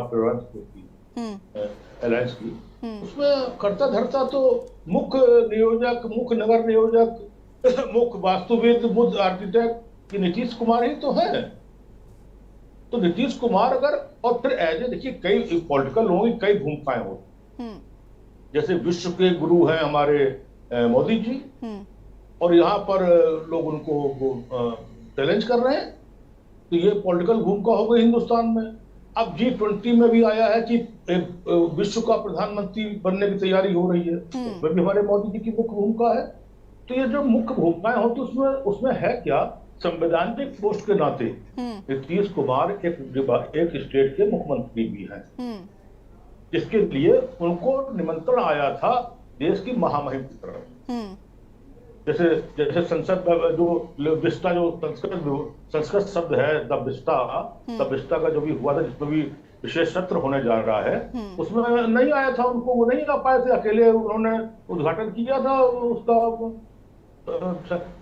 अलायंस की, उसमें करता धरता तो मुख्य नियोजक, मुख्य नगर नियोजक, मुख्य वास्तुविद, मुख्य आर्किटेक्ट ये नीतीश कुमार ही तो है। तो नीतीश कुमार अगर, और फिर ऐसे देखिए कई पॉलिटिकल लोगों की कई भूमिकाएं होती, जैसे विश्व के गुरु हैं हमारे मोदी जी, और यहाँ पर लोग उनको चैलेंज कर रहे हैं। तो ये पॉलिटिकल भूमिका हो गई हिंदुस्तान में। अब G20 में भी आया है कि विश्व का प्रधानमंत्री बनने की तैयारी हो रही है, उसमें भी हमारे मोदी जी की मुख्य भूमिका है। तो ये जो मुख्य भूमिकाएं होती उसमें है क्या, संवैधानिक पोस्ट के नाते नीतीश कुमार एक स्टेट के मुख्यमंत्री भी हैं, जिसके लिए उनको निमंत्रण आया था देश की महामहिम की तरफ। जैसे संसद जो विस्टा, जो संस्कृत शब्द है द विस्टा का जो भी हुआ था, जिसमें भी विशेष सत्र होने जा रहा है, उसमें नहीं आया था उनको, वो नहीं आ पाए थे, अकेले उन्होंने उद्घाटन किया था उसका,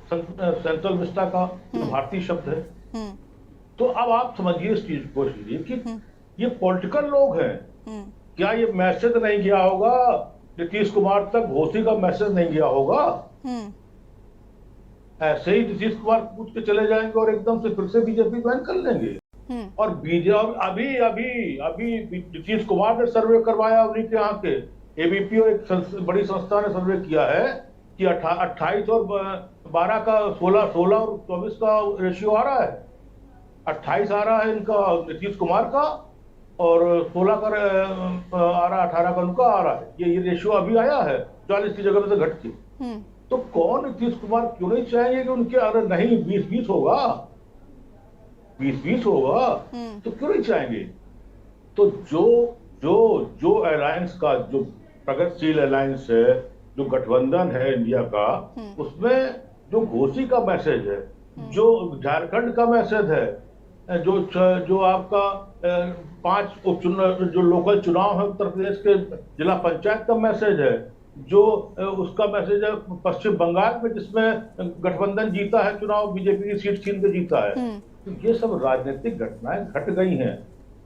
सेंट्रल विस्टा का भारतीय शब्द है। तो अब आप समझिए इस चीज को कि ये पॉलिटिकल लोग हैं, क्या ये मैसेज नहीं गया होगा नीतीश कुमार तक, घोषी का मैसेज नहीं गया होगा? ऐसे ही नीतीश कुमार पूछ के चले जाएंगे और एकदम से फिर से बीजेपी ज्वाइन कर लेंगे। और अभी नीतीश कुमार ने सर्वे करवाया, उन्हीं के यहाँ के एबीपी और एक बड़ी संस्था ने सर्वे किया है कि 28 और 12 का 16 और 24 का रेशियो आ रहा है। 28 आ रहा है इनका नीतीश कुमार का, और 16 का आ रहा, 18 का उनका आ रहा है। ये रेशियो अभी आया है, 40 की जगह से घट के। तो कौन नीतीश कुमार क्यों नहीं चाहेंगे कि उनके, अरे नहीं 20-20 होगा, 20-20 होगा, तो क्यों नहीं चाहेंगे? तो जो अलायंस का, जो प्रगतिशील अलायंस है, जो गठबंधन है इंडिया का, उसमें जो घोषी का मैसेज है, जो झारखंड का मैसेज है, जो आपका 5 जो लोकल चुनाव है उत्तर प्रदेश के जिला पंचायत का मैसेज है, जो उसका मैसेज है पश्चिम बंगाल में जिसमें गठबंधन जीता है चुनाव, बीजेपी की सीट छीन के जीता है। तो ये सब राजनीतिक घटनाएं घट गई हैं,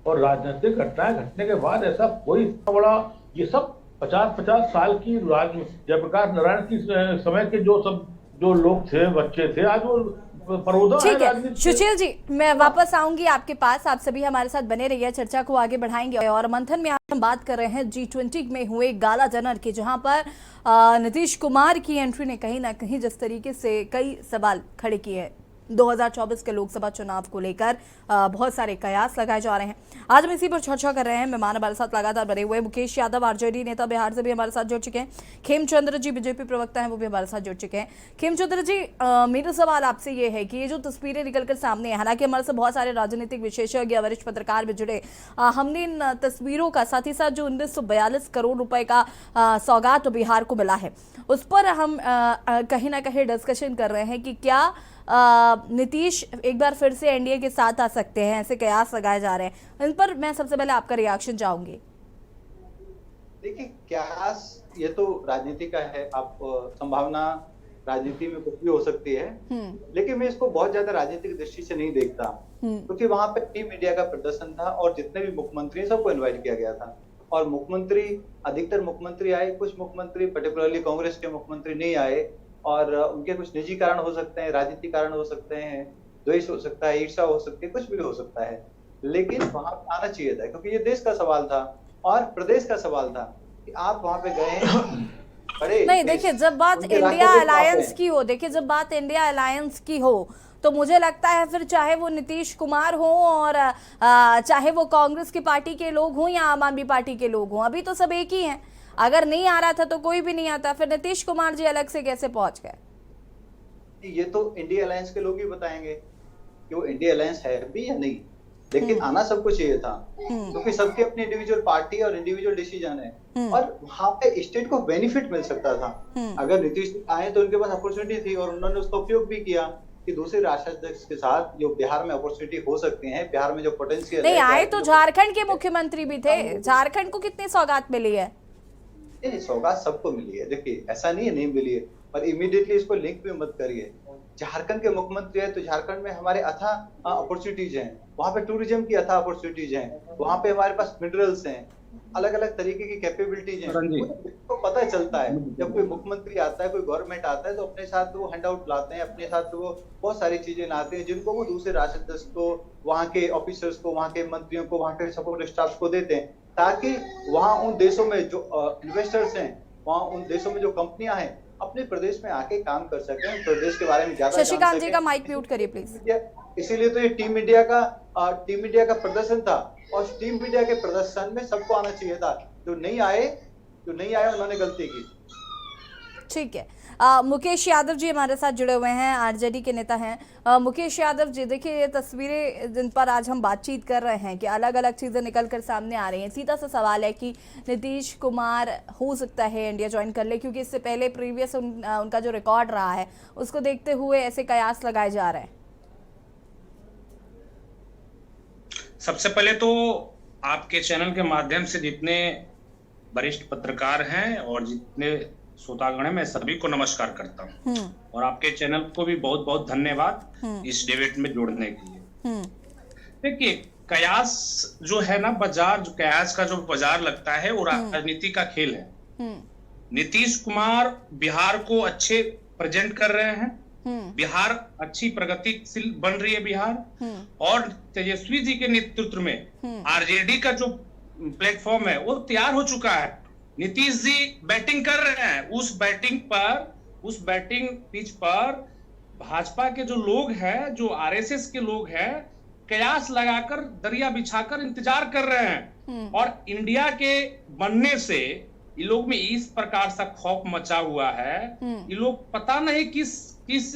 और राजनीतिक घटनाएं घटने के बाद ऐसा कोई बड़ा, ये सब 50-50 साल की जयप्रकाश नारायण की समय के जो लोग थे, बच्चे थे, आज वो ठीक है। सुशील जी, मैं वापस आऊंगी आपके पास, आप सभी हमारे साथ बने रहिए, चर्चा को आगे बढ़ाएंगे। और मंथन में हम बात कर रहे हैं G20 में हुए गाला डिनर की, जहां पर नीतीश कुमार की एंट्री ने कहीं ना कहीं जिस तरीके से कई सवाल खड़े किए हैं 2024 के लोकसभा चुनाव को लेकर, बहुत सारे कयास लगाए जा रहे हैं। आज हम इसी पर चर्चा कर रहे हैं। मेहमान हमारे साथ लगातार बने हुए मुकेश यादव, आरजेडी नेता, बिहार से भी हमारे साथ जुड़ चुके हैं। खेमचंद्र जी बीजेपी प्रवक्ता हैं, वो भी हमारे साथ जुड़ चुके हैं। खेमचंद्र जी, मेरा सवाल आपसे ये है कि ये जो तस्वीरें निकलकर सामने है, हालांकि हमारे साथ बहुत सारे राजनीतिक विशेषज्ञ, वरिष्ठ पत्रकार भी जुड़े, हमने इन तस्वीरों का, साथ ही साथ जो 1942 करोड़ रुपए का सौगात बिहार को मिला है, उस पर हम कहीं ना कहीं डिस्कशन कर रहे हैं कि क्या नीतीश एक बार फिर से एनडीए के साथ आ सकते हैं, ऐसे कयास लगाए जा रहे हैं। इन पर मैं सबसे पहले आपका रिएक्शन चाहूंगी। देखिए, कयास ये तो राजनीति का है, आप संभावना राजनीति में कुछ भी हो सकती है, लेकिन मैं इसको बहुत ज्यादा राजनीतिक दृष्टि से नहीं देखता, क्योंकि वहां पे टीम इंडिया का प्रदर्शन था और जितने भी मुख्यमंत्री सबको इनवाइट किया गया था और मुख्यमंत्री, अधिकतर मुख्यमंत्री आए, कुछ मुख्यमंत्री पर्टिकुलरली कांग्रेस के मुख्यमंत्री नहीं आए और उनके कुछ निजी कारण हो सकते हैं, राजनीतिक कारण हो सकते हैं, द्वेष हो सकता है, ईर्ष्या हो सकती है, कुछ भी हो सकता है, लेकिन वहां आना चाहिए था क्योंकि ये देश का सवाल था और प्रदेश का सवाल था कि आप वहां पे गए। बड़े नहीं, देखिए जब बात इंडिया अलायंस की हो, देखिए जब बात इंडिया अलायंस की हो तो मुझे लगता है फिर चाहे वो नीतीश कुमार हो और चाहे वो कांग्रेस की पार्टी के लोग हों या आम आदमी पार्टी के लोग हों, अभी तो सब एक ही हैं। अगर नहीं आ रहा था तो कोई भी नहीं आता, फिर नीतीश कुमार जी अलग से कैसे पहुंच गए? ये तो इंडिया अलायंस के लोग ही बताएंगे कि वो इंडिया अलायंस है भी या नहीं, लेकिन आना सबको चाहिए था क्योंकि सबके अपनी इंडिविजुअल पार्टी और इंडिविजुअल डिसीजन है और वहां पे स्टेट को बेनिफिट मिल सकता था। अगर नीतीश आए तो उनके पास अपॉर्चुनिटी थी और उन्होंने उसका उपयोग भी किया कि दूसरे राष्ट्राध्यक्ष के साथ जो बिहार में अपॉर्चुनिटी हो सकती है, बिहार में जो पोटेंशियल नहीं आए तो झारखंड के मुख्यमंत्री भी थे, झारखंड को कितनी सौगात मिली है? नहीं, सौगात सबको मिली है, देखिए ऐसा नहीं है नहीं मिली है, पर इमीडिएटली इसको लिंक भी मत करिए। झारखंड के मुख्यमंत्री है तो झारखंड में हमारे अथाह अपॉर्चुनिटीज हैं, वहाँ पे टूरिज्म की अथाह अपॉर्चुनिटीज हैं, वहाँ पे हमारे पास मिनरल्स हैं, अलग अलग तरीके की कैपेबिलिटीज हैं, तो पता चलता है जब कोई मुख्यमंत्री आता है, कोई गवर्नमेंट आता है तो अपने साथ वो हैंडआउट लाते हैं, अपने साथ वो बहुत सारी चीजें लाते हैं जिनको वो दूसरे राष्ट्राध्यक्ष को, वहाँ के ऑफिसर्स को, वहाँ के मंत्रियों को, वहाँ के सपोर्ट स्टाफ को देते हैं ताकि वहाँ उन देशों में जो इन्वेस्टर्स हैं, वहाँ उन देशों में जो कंपनियां हैं अपने प्रदेश में आके काम कर सकें, प्रदेश के बारे में ज्यादा शशिकांत जी का माइक म्यूट करिए प्लीज। इसीलिए तो ये टीम इंडिया का प्रदर्शन था और टीम इंडिया के प्रदर्शन में सबको आना चाहिए था। जो नहीं आए उन्होंने गलती की। ठीक है, मुकेश यादव जी हमारे साथ जुड़े हुए हैं, आरजेडी के नेता हैं। मुकेश यादव जी, देखिए ये तस्वीरें जिन पर आज हम बातचीत कर रहे हैं कि अलग अलग चीज़ें निकल कर सामने आ रही हैं। सीधा सा सवाल है कि नीतीश कुमार हो सकता है इंडिया ज्वाइन कर ले, क्योंकि इससे पहले प्रीवियस उनका जो रिकॉर्ड रहा है उसको देखते हुए ऐसे कयास लगाए जा रहे हैं। सबसे पहले तो आपके चैनल के माध्यम से जितने वरिष्ठ पत्रकार हैं और जितने श्रोतागण हैं, मैं सभी को नमस्कार करता हूं और आपके चैनल को भी बहुत बहुत धन्यवाद इस डिबेट में जोड़ने के लिए। देखिए, कयास जो है ना, बाजार जो कयास का जो बाजार लगता है वो राजनीति का खेल है। नीतीश कुमार बिहार को अच्छे प्रेजेंट कर रहे हैं, बिहार अच्छी प्रगतिशील बन रही है बिहार, और तेजस्वी जी के नेतृत्व में आरजेडी का जो प्लेटफॉर्म है वो तैयार हो चुका है। नीतीश जी बैटिंग कर रहे हैं, उस बैटिंग पिच पर भाजपा के जो लोग हैं, जो आरएसएस के लोग हैं, कयास लगाकर दरिया बिछाकर इंतजार कर रहे हैं और इंडिया के बनने से ये लोग में इस प्रकार सा खौफ मचा हुआ है। ये लोग पता नहीं किस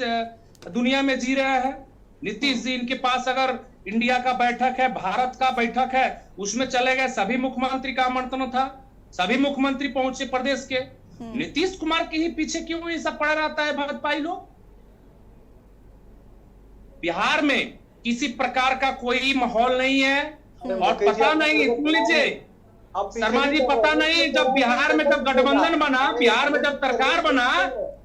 दुनिया में जी रहे हैं। नीतीश जी, इनके पास अगर इंडिया का बैठक है, भारत का बैठक है, उसमें चले गए, सभी मुख्यमंत्री का आमंत्रण था, सभी मुख्यमंत्री पहुंचे प्रदेश के। नीतीश कुमार के ही पीछे क्यों ये सब पड़ा रहता है भाजपाई लोग? बिहार में किसी प्रकार का कोई माहौल नहीं है और पता नहीं, सुन लीजिए शर्मा जी, पता नहीं जब बिहार में जब गठबंधन बना, बिहार में जब सरकार बना,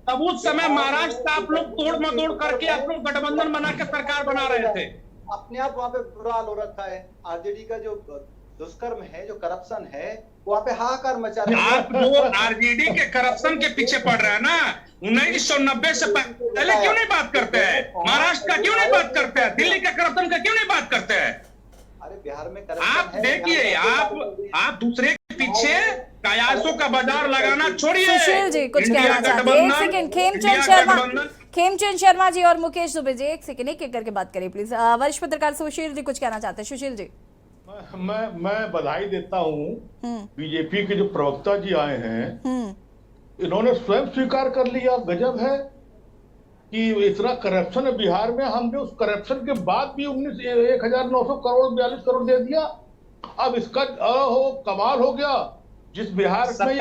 तब उस समय महाराष्ट्र का आप लोग तोड़ मतोड़ करके आप लोग गठबंधन बना के सरकार बना रहे थे। अपने आप वहाँ पे बुरा हाल हो रखा है। आरजेडी का जो दुष्कर्म है, जो करप्शन है, वहाँ पे हाहाकार मचा रहा है। आप जो आरजेडी के करप्शन के पीछे पड़ रहे हैं ना, 1990 से पहले क्यों नहीं बात करते हैं? महाराष्ट्र का क्यों नहीं बात करते हैं? दिल्ली के करप्शन का क्यों नहीं बात करते हैं? अरे बिहार में करप्शन आप देखिए, आप दूसरे के पीछे कयासों का बाजार लगाना छोड़िए। सुशील जी कुछ कहना चाहते हैं? एक सेकंड, खेमचंद शर्मा जी और मुकेश दुबे जी, एक सेकंड एक करके बात करिए प्लीज। वरिष्ठ पत्रकार सुशील जी कुछ कहना चाहते हैं। सुशील जी। मैं बधाई देता हूँ बीजेपी के जो प्रवक्ता जी आए हैं, इन्होंने स्वयं स्वीकार कर लिया। गजब है कि इतना करप्शन है बिहार में, हमने उस करप्शन के बाद भी 19,900 करोड़ 42 करोड़ दे दिया। अब इसका कमाल हो गया। जिस बिहार में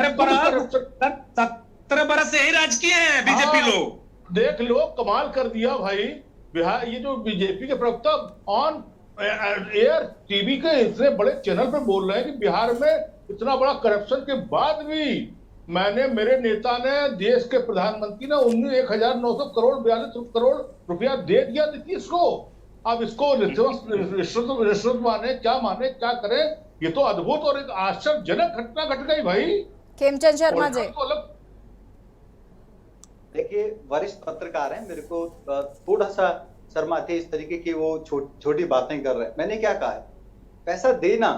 17 बरस से ही राज किए हैं बीजेपी लोग, देख लो, कमाल कर दिया भाई। बिहार, ये जो बीजेपी के प्रवक्ता ऑन एयर टीवी के इतने बड़े चैनल पे बोल रहे हैं कि बिहार में इतना बड़ा करप्शन के बाद भी मैंने मेरे नेता ने देश के प्रधानमंत्री ने 19,900 करोड़ 42 करोड़ रुपया दे दिया नीतीश को। अब इसको रिश्वत माने क्या करे, ये तो अद्भुत और एक आश्चर्यजनक घटना घट गई भाई। खेमचंद शर्मा जी, देखिए वरिष्ठ पत्रकार हैं, मेरे को थोड़ा सा शर्म आती है इस तरीके की वो छोटी बातें कर रहे हैं। मैंने क्या कहा है, पैसा देना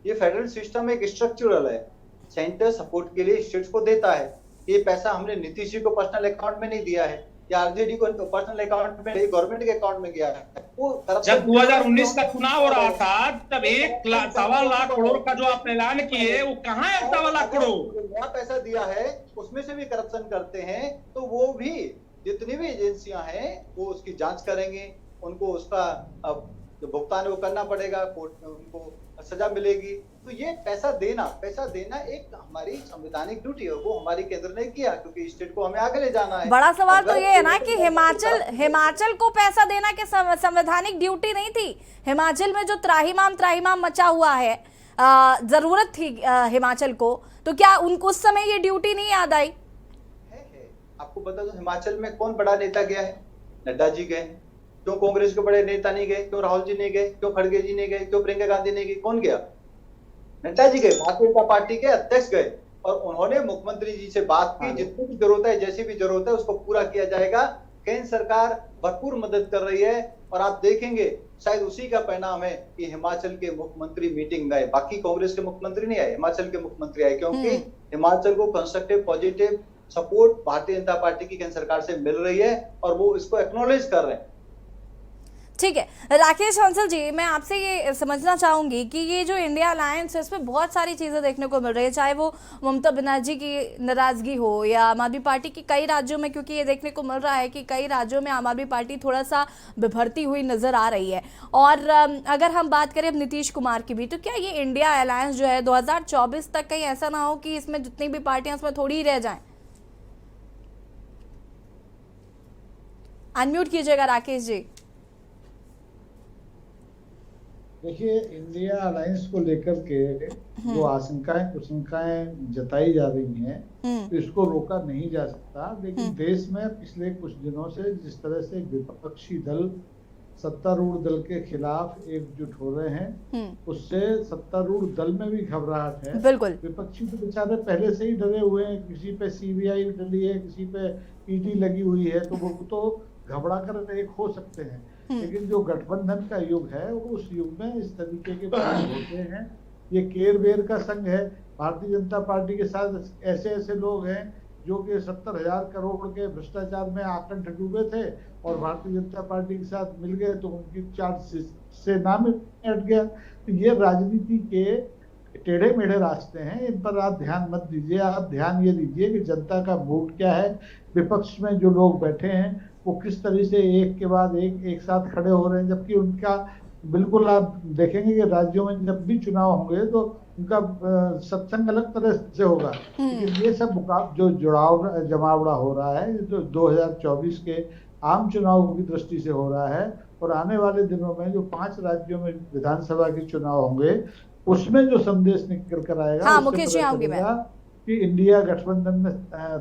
ये फेडरल सिस्टम एक स्ट्रक्चरल है, सेंटर सपोर्ट के लिए स्टेट्स को देता है। ये पैसा हमने नीतीश जी को पर्सनल अकाउंट में नहीं दिया है या आरजेडी को पर्सनल अकाउंट में, गवर्नमेंट के अकाउंट में गया है। वो जब 2019 का चुनाव हो रहा था तब 1.25 लाख करोड़ का जो आप ऐलान किए वो कहाँ है? 1.25 लाख करोड़ नया पैसा दिया है, उसमें से भी करप्शन करते हैं तो वो भी जितनी भी एजेंसियां हैं वो उसकी जांच करेंगे, उनको उसका जो भुगतान वो करना पड़ेगा, कोर्ट में उनको सजा मिलेगी। तो ये पैसा देना एक हमारी संवैधानिक ड्यूटी है, वो हमारी केंद्र ने किया क्योंकि स्टेट को हमें आगे ले जाना है। बड़ा सवाल तो ये है ना कि हिमाचल को पैसा देना के संवैधानिक ड्यूटी नहीं थी। हिमाचल में जो त्राहिमाम मचा हुआ है, जरूरत थी हिमाचल को, तो क्या उनको उस समय ये ड्यूटी नहीं याद आई? आपको बता दो हिमाचल में कौन बड़ा नेता गया है? नड्डा जी गए। क्यों कांग्रेस के बड़े नेता नहीं गए? क्यों राहुल जी नहीं गए? क्यों खड़गे जी नहीं गए? क्यों प्रियंका गांधी नहीं गई? कौन गया? नड्डा जी गए, भारतीय जनता पार्टी के अध्यक्ष गए और उन्होंने मुख्यमंत्री जी से बात की, जितनी भी जरूरत है, जैसी भी जरूरत है उसको पूरा किया जाएगा। केंद्र सरकार भरपूर मदद कर रही है और आप देखेंगे शायद उसी का परिणाम है कि हिमाचल के मुख्यमंत्री मीटिंग में आए। बाकी कांग्रेस के मुख्यमंत्री नहीं आए, हिमाचल के मुख्यमंत्री आए क्योंकि हिमाचल को constructive positive support Bharatiya Janata party की केंद्र सरकार से मिल रही है और वो इसको एक्नॉलेज कर रहे हैं। ठीक है राकेश हंसल जी, मैं आपसे ये समझना चाहूंगी कि ये जो इंडिया अलायंस है इसमें बहुत सारी चीज़ें देखने को मिल रही है, चाहे वो ममता बनर्जी की नाराजगी हो या आम आदमी पार्टी की कई राज्यों में, क्योंकि ये देखने को मिल रहा है कि कई राज्यों में आम आदमी पार्टी थोड़ा सा बिभरती हुई नजर आ रही है। और अगर हम बात करें अब नीतीश कुमार की भी, तो क्या ये इंडिया अलायंस जो है 2024 तक कहीं ऐसा ना हो कि इसमें जितनी भी पार्टियां उसमें थोड़ी ही रह जाएं? अनम्यूट कीजिएगा राकेश जी। देखिए, इंडिया अलायंस को लेकर के जो आशंकाएं कुशंकाएं जताई जा रही हैं, तो इसको रोका नहीं जा सकता। लेकिन देश में पिछले कुछ दिनों से जिस तरह से विपक्षी दल सत्तारूढ़ दल के खिलाफ एकजुट हो रहे हैं, उससे सत्तारूढ़ दल में भी घबराहट है। बिल्कुल, विपक्षी तो बेचारे पहले से ही डरे हुए हैं, किसी पे सीबीआई डली है, किसी पे ईडी लगी हुई है, तो वो तो घबरा कर एक हो सकते हैं। लेकिन जो गठबंधन का युग है, उस युग में इस तरीके के प्रयोग होते हैं। ये केर बेर का संघ है। भारतीय जनता पार्टी के साथ ऐसे ऐसे लोग हैं जो कि 70,000 करोड़ के भ्रष्टाचार में आकंठ डूबे थे और भारतीय जनता पार्टी के साथ मिल गए तो उनकी चार्ज से नाम हट गया। तो ये राजनीति के टेढ़े मेढ़े रास्ते हैं, इन पर आप ध्यान मत दीजिए। आप ध्यान ये दीजिए कि जनता का मूड क्या है, विपक्ष में जो लोग बैठे हैं वो किस तरह से एक के बाद एक साथ खड़े हो रहे हैं। जबकि उनका बिल्कुल आप देखेंगे कि राज्यों में जब भी चुनाव होंगे तो उनका सत्संग अलग तरह से होगा। लेकिन ये सब जो जमावड़ा हो रहा है, जो 2024 के आम चुनाव की दृष्टि से हो रहा है और आने वाले दिनों में जो 5 राज्यों में विधानसभा के चुनाव होंगे, उसमें जो संदेश निकल कर आएगा, कि इंडिया गठबंधन में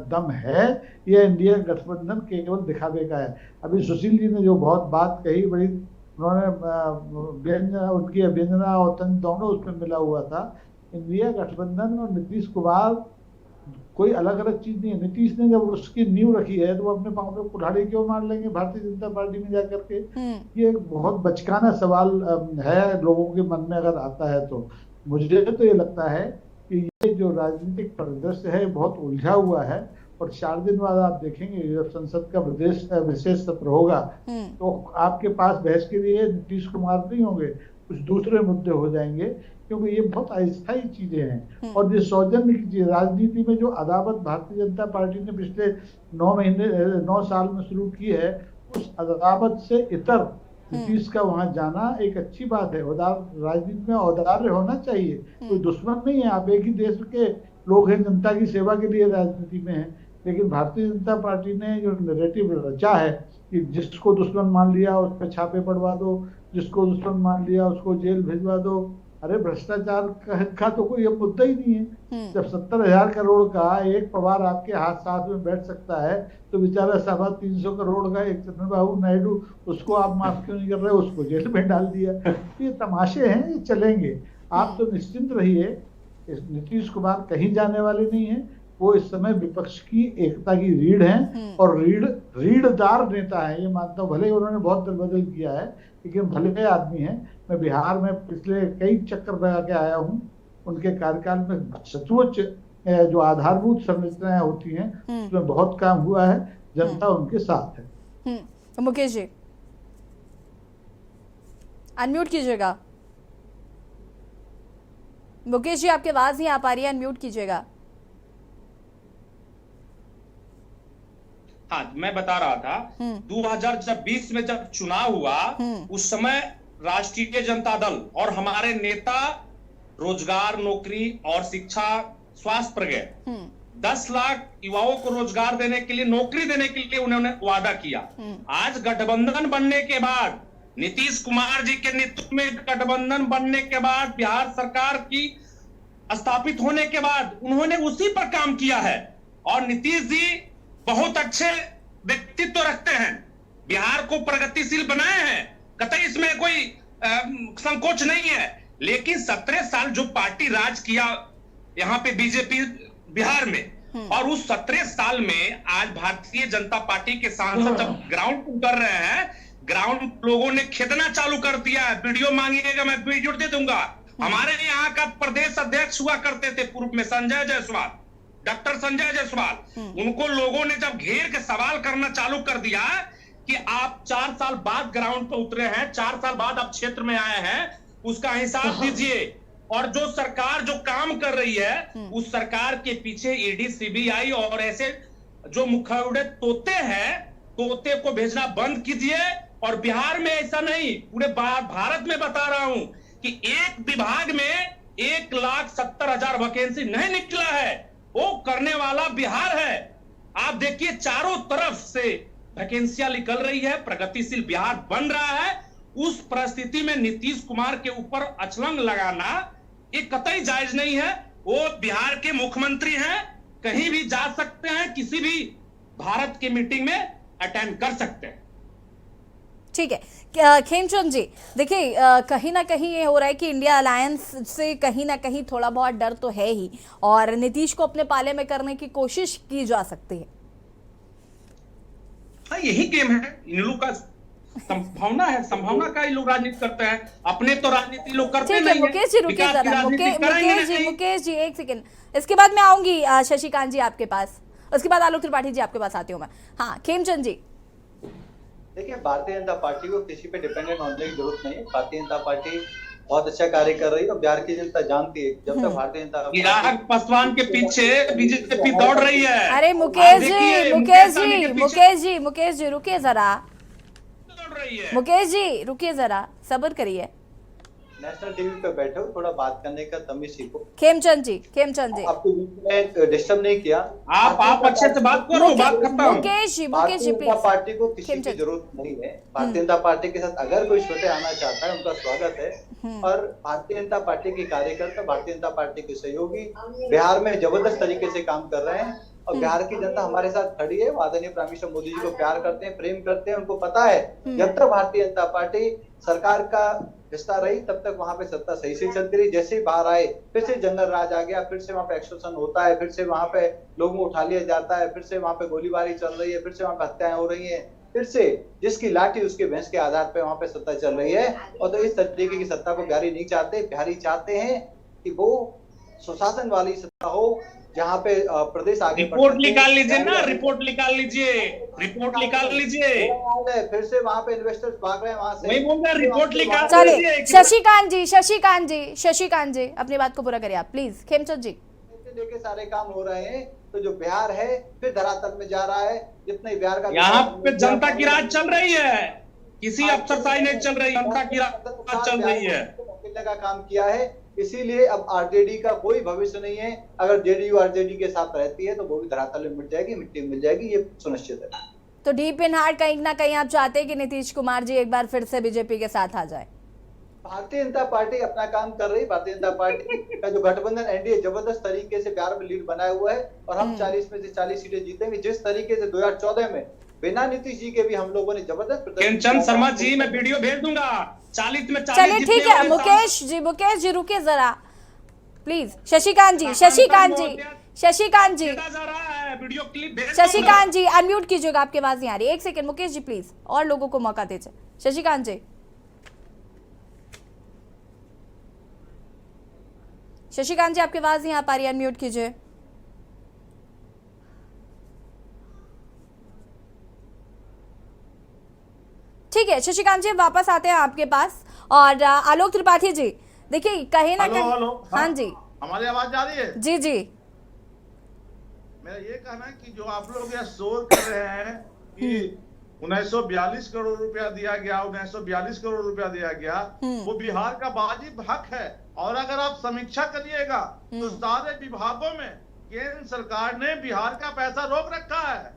दम है या इंडिया गठबंधन केवल दिखावे का है। अभी सुशील जी ने जो बहुत बात कही, बड़ी उन्होंने उनकी अभ्यंजना और तंज दोनों उसमें मिला हुआ था। इंडिया गठबंधन और नीतीश कुमार कोई अलग अलग चीज नहीं है। नीतीश ने जब उसकी नींव रखी है तो वो अपने पांव पे कुल्हाड़ी क्यों मार लेंगे भारतीय जनता पार्टी में जाकर के? ये एक बहुत बचकाना सवाल है लोगों के मन में अगर आता है तो। मुझे तो ये लगता है कि ये जो राजनीतिक परिदृश्य है बहुत उलझा हुआ है और 4 दिन बाद आप देखेंगे जब संसद का विशेष सत्र होगा तो आपके पास बहस के लिए नीतीश कुमार नहीं होंगे, कुछ दूसरे मुद्दे हो जाएंगे, क्योंकि ये बहुत अस्थायी चीजें हैं। और ये सौजन्य की राजनीति में जो अदावत भारतीय जनता पार्टी ने पिछले 9 साल में शुरू की है, उस अदावत से इतर नीतीश का वहां जाना एक अच्छी बात है। राजनीति में औदार्य होना चाहिए, कोई दुश्मन नहीं है। आप एक ही देश के लोग हैं, जनता की सेवा के लिए राजनीति में हैं। लेकिन भारतीय जनता पार्टी ने जो नैरेटिव रचा है कि जिसको दुश्मन मान लिया उस पर छापे पड़वा दो, जिसको दुश्मन मान लिया उसको जेल भिजवा दो, अरे भ्रष्टाचार का तो कोई मुद्दा ही नहीं है। जब 70,000 करोड़ का एक पवार आपके हाथ साथ में बैठ सकता है, तो बेचारा 350 करोड़ का एक चंद्रबाबू नायडू, उसको आप माफ क्यों नहीं कर रहे, उसको जेल में डाल दिया। ये तमाशे हैं, ये चलेंगे। आप तो निश्चिंत रहिए, नीतीश कुमार कहीं जाने वाले नहीं है। वो इस समय विपक्ष की एकता की रीढ़ हैं और रीढ़दार नेता है, ये मानता हूँ। भले ही उन्होंने बहुत दल बदल किया है, लेकिन भले आदमी हैं। मैं बिहार में पिछले कई चक्कर लगा के आया हूँ। उनके कार्यकाल में सचमुच जो आधारभूत संरचनाएं होती हैं उसमें बहुत काम हुआ है। जनता उनके साथ है। मुकेश जी अनम्यूट कीजिएगा। मुकेश जी आपकी आवाज नहीं आ पा रही है, अनम्यूट कीजिएगा। हाँ, मैं बता रहा था 2020 में जब चुनाव हुआ, उस समय राष्ट्रीय जनता दल और हमारे नेता रोजगार, नौकरी और शिक्षा, स्वास्थ्य पर गए। 10 लाख युवाओं को रोजगार देने के लिए, नौकरी देने के लिए उन्होंने वादा किया। आज गठबंधन बनने के बाद, नीतीश कुमार जी के नेतृत्व में गठबंधन बनने के बाद, बिहार सरकार की स्थापित होने के बाद उन्होंने उसी पर काम किया है। और नीतीश जी बहुत अच्छे व्यक्तित्व रखते हैं, बिहार को प्रगतिशील बनाए हैं, कतई इसमें कोई संकोच नहीं है। लेकिन 17 साल जो पार्टी राज किया यहाँ पे बीजेपी बिहार में, और उस 17 साल में आज भारतीय जनता पार्टी के सांसद जब ग्राउंड पर उतर रहे हैं, ग्राउंड लोगों ने खेदना चालू कर दिया है। वीडियो मांगिएगा, मैं वीडियो दे दूंगा। हमारे यहाँ का प्रदेश अध्यक्ष हुआ करते थे पूर्व में, संजय जायसवाल, डॉक्टर संजय जायसवाल, उनको लोगों ने जब घेर के सवाल करना चालू कर दिया कि आप 4 साल बाद ग्राउंड पर उतरे हैं, 4 साल बाद आप क्षेत्र में आए हैं, उसका हिसाब दीजिए। और जो सरकार जो काम कर रही है, उस सरकार के पीछे ईडी, सीबीआई और ऐसे जो मुखौड़े तोते हैं, तोते को भेजना बंद कीजिए। और बिहार में ऐसा नहीं, पूरे भारत में बता रहा हूं कि एक विभाग में 1,70,000 वैकेंसी नहीं निकला है, वो करने वाला बिहार है। आप देखिए चारों तरफ से वैकेंसियां निकल रही है, प्रगतिशील बिहार बन रहा है। उस परिस्थिति में नीतीश कुमार के ऊपर अछलंग लगाना ये कतई जायज नहीं है। वो बिहार के मुख्यमंत्री हैं, कहीं भी जा सकते हैं, किसी भी भारत की मीटिंग में अटेंड कर सकते हैं। ठीक है खेमचंद जी, देखिए कहीं ना कहीं ये हो रहा है कि इंडिया अलायंस से कहीं ना कहीं थोड़ा बहुत डर तो है ही, और नीतीश को अपने पाले में करने की कोशिश की जा सकती है। हाँ, यही गेम है इन लोग का, संभावना है, संभावना का ही लोग राजनीति करते हैं। अपने तो राजनीति लोग करते नहीं है। मुकेश जी रुकिए जरा, मुकेश जी एक सेकंड, इसके बाद मैं आऊंगी शशिकांत जी आपके पास, उसके बाद आलोक त्रिपाठी जी आपके पास आती हूँ मैं। हाँ खेमचंद जी, देखिए भारतीय जनता पार्टी को किसी पे डिपेंडेंट होने की जरूरत नहीं है। भारतीय जनता पार्टी बहुत अच्छा कार्य कर रही है और बिहार की जनता जानती है, जब तक भारतीय जनता चिराग पासवान के पीछे बीजेपी दौड़ रही है। अरे मुकेश जी रुकिए जरा, मुकेश जी रुकिए जरा, सब्र करिए। नेशनल टीवी पे बैठे हो, थोड़ा बात करने का तमीज सीखो। खेमचंद जी आपको डिस्टर्ब नहीं किया, आप अच्छे से बात करो, बात खत्म। मुकेश जी प्लीज। पार्टी को किसी की जरूरत नहीं है। भारतीय जनता पार्टी के साथ अगर कोई छोटे आना चाहता है, उनका स्वागत है। और भारतीय जनता पार्टी के कार्यकर्ता, भारतीय जनता पार्टी के सहयोगी बिहार में जबरदस्त तरीके से काम कर रहे हैं और बिहार की जनता हमारे साथ खड़ी है। आदरणीय प्राइम मिनिस्टर मोदी जी को प्यार करते हैं, प्रेम करते हैं। उनको पता है जब तक भारतीय जनता पार्टी सरकार का हिस्सा रही, तब तक वहां पे सत्ता सही से चलती रही। जैसे ही बाहर आए, फिर से जंगल राज आ गया, फिर से वहां पे एक्सटॉर्शन होता है, फिर से वहां पे लोगों को उठा लिया जाता है, फिर से वहां पे गोलीबारी चल रही है, फिर से वहां पे हत्याएं हो रही हैं, फिर से जिसकी लाठी उसके भैंस के आधार पे वहां पे सत्ता चल रही है। और तो इस तरीके की सत्ता को बिहारी नहीं चाहते। बिहारी चाहते हैं कि वो सुशासन वाली सत्ता हो, जहाँ पे प्रदेश आगे रिपोर्ट निकाल लीजिए ना, रिपोर्ट निकाल लीजिए, रिपोर्ट निकाल लीजिए। फिर से वहाँ पे इन्वेस्टर्स भाग रहे हैं वहाँ से। वही बोल रहा, रिपोर्ट निकाल लीजिए। शशिकांत जी अपनी बात को पूरा करिए आप प्लीज। खेमचंद जी, लेके सारे काम हो रहे हैं, तो जो बिहार है फिर धरातल में जा रहा है। जितने बिहार का यहाँ पे जनता की राज चल रही है, किसी अफसरशाही नहीं चल रही, जनता की राज चल रही है। का काम किया है, इसीलिए अब आरजेडी का कोई भविष्य नहीं है। अगर जेडीयू आरजेडी के साथ रहती है तो वो भी धरातल में मिट जाएगी, मिट्टी में मिल जाएगी, ये सुनिश्चित है। तो डीप इन हार्ट कहीं ना कहीं आप चाहते हैं कि नीतीश कुमार जी एक बार फिर से बीजेपी के साथ आ जाए? भारतीय जनता पार्टी अपना काम कर रही। भारतीय जनता पार्टी का जो गठबंधन एनडीए जबरदस्त तरीके से बिहार में लीड बनाया हुआ है और हम 40 में से 40 सीटें जीतेंगे। जिस तरीके से 2014 में बिना नीतीश जी के भी हम लोगों ने जबरदस्त प्रेमचंद शर्मा जी, मैं वीडियो भेज दूंगा 40 में 40। चलिए ठीक है मुकेश जी रुके जरा प्लीज। शशिकांत जी शशिकांत जी अनम्यूट कीजिएगा, आपकी आवाज नहीं आ रही। एक सेकंड मुकेश जी प्लीज, और लोगों को मौका दीजिए। शशिकांत जी आपकी आवाज नहीं आ पा रही, अनम्यूट कीजिए। ठीक है शशिकांत जी वापस आते हैं आपके पास। और आलोक त्रिपाठी जी देखिए कहीं ना कहीं, हाँ जी हमारी आवाज जा रही है? जी जी मेरा ये कहना है कि जो आप लोग यह शोर कर रहे हैं कि 1942 करोड़ रुपया दिया गया, 1942 करोड़ रुपया दिया गया, वो बिहार का वाजिब हक है। और अगर आप समीक्षा करिएगा तो सारे विभागों में केंद्र सरकार ने बिहार का पैसा रोक रखा है।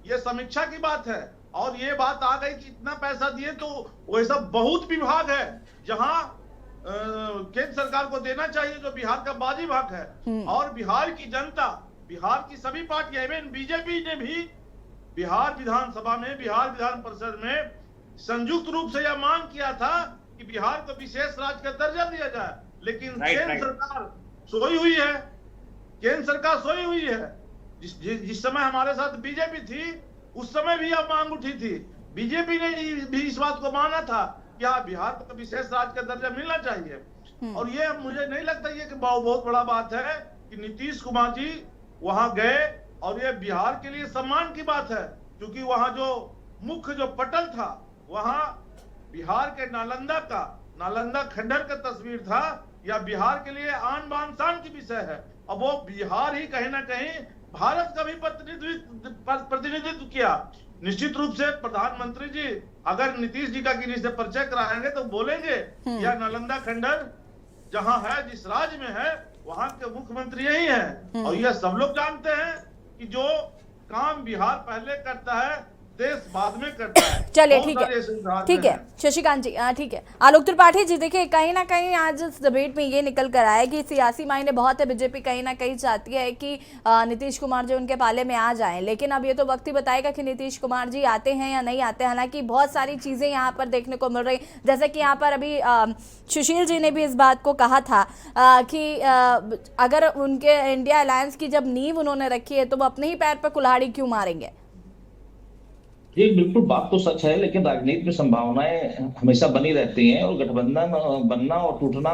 ये समीक्षा की बात है। और ये बात आ गई कि इतना पैसा दिए, तो वैसा बहुत विभाग है जहां केंद्र सरकार को देना चाहिए जो बिहार का वाजिब हक है। और बिहार की जनता, बिहार की सभी पार्टियां, इवन बीजेपी ने भी बिहार विधानसभा में, बिहार विधान परिषद में संयुक्त रूप से यह मांग किया था कि बिहार को विशेष राज्य का दर्जा दिया जाए। लेकिन केंद्र सरकार सोई हुई है, केंद्र सरकार सोई हुई है। जिस समय हमारे साथ बीजेपी थी उस समय भी यह मांग उठी थी। बीजेपी ने भी इस बात को माना था कि हाँ बिहार को विशेष राज्य का दर्जा मिलना चाहिए। और ये मुझे नहीं लगता ये कि बहुत बड़ा बात है कि नीतीश कुमार जी वहां गए, और ये बिहार के लिए सम्मान की बात है क्योंकि वहां जो मुख्य जो पटल था वहां बिहार के नालंदा खंडर का तस्वीर था। या बिहार के लिए आन बान शान की विषय है। अब वो बिहार ही कहीं ना कहीं भारत का भी प्रतिनिधित्व किया। निश्चित रूप से प्रधानमंत्री जी अगर नीतीश जी का किसी से परिचय कराएंगे तो बोलेंगे यह नालंदा खंडर जहां है, जिस राज्य में है, वहां के मुख्यमंत्री यही हैं। और यह सब लोग जानते हैं कि जो काम बिहार पहले करता है देश बाद में करता है। चलिए ठीक है शशिकांत जी, ठीक है। आलोक त्रिपाठी जी देखिए कहीं ना कहीं आज इस डिबेट में ये निकल कर आया है कि सियासी मायने बहुत है, बीजेपी कहीं ना कहीं चाहती है कि नीतीश कुमार जो उनके पाले में आ जाएं। लेकिन अब ये तो वक्त ही बताएगा कि नीतीश कुमार जी आते हैं या नहीं आते। हालांकि बहुत सारी चीजें यहाँ पर देखने को मिल रही, जैसे कि यहाँ पर अभी सुशील जी ने भी इस बात को कहा था कि अगर उनके इंडिया अलायंस की जब नींव उन्होंने रखी है तो वो अपने ही पैर पर कुल्हाड़ी क्यों मारेंगे। ये बिल्कुल बात तो सच है, लेकिन राजनीति में संभावनाएं हमेशा बनी रहती हैं और गठबंधन बनना और टूटना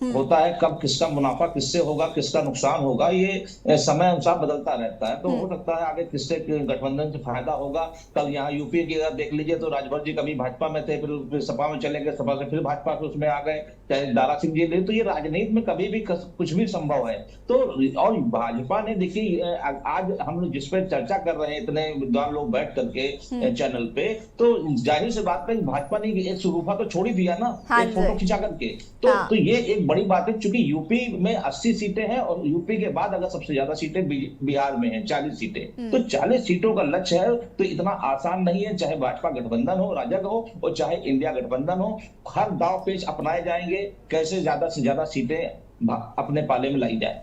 होता है। कब किसका मुनाफा किससे होगा, किसका नुकसान होगा, ये समय अनुसार बदलता रहता है। तो हो सकता है आगे किससे गठबंधन से फायदा होगा। कल यहाँ यूपी की अगर देख लीजिए तो राजभर जी कभी भाजपा में थे, फिर सपा में चले गए, सपा से फिर भाजपा के उसमें आ गए, चाहे दारा सिंह जी ले। तो ये राजनीति में कभी भी कुछ भी संभव है। तो और भाजपा ने देखिए आज हम लोग जिस पर चर्चा कर रहे हैं इतने विद्वान लोग बैठ करके चैनल पे, तो जाहिर सी बात है भाजपा ने एक सुरूफा तो छोड़ ही दिया ना, एक फोटो खिंचा करके। तो ये एक बड़ी बात है, क्योंकि यूपी में 80 सीटें हैं और यूपी के बाद अगर सबसे ज्यादा सीटें बिहार में हैं 40 सीटें। तो 40 सीटों का लक्ष्य है, तो इतना आसान नहीं है। चाहे भाजपा गठबंधन हो, राजग हो, और चाहे इंडिया गठबंधन हो, हर दाव पेच अपनाए जाएंगे कैसे ज्यादा से ज्यादा सीटें अपने पाले में लाई जाए।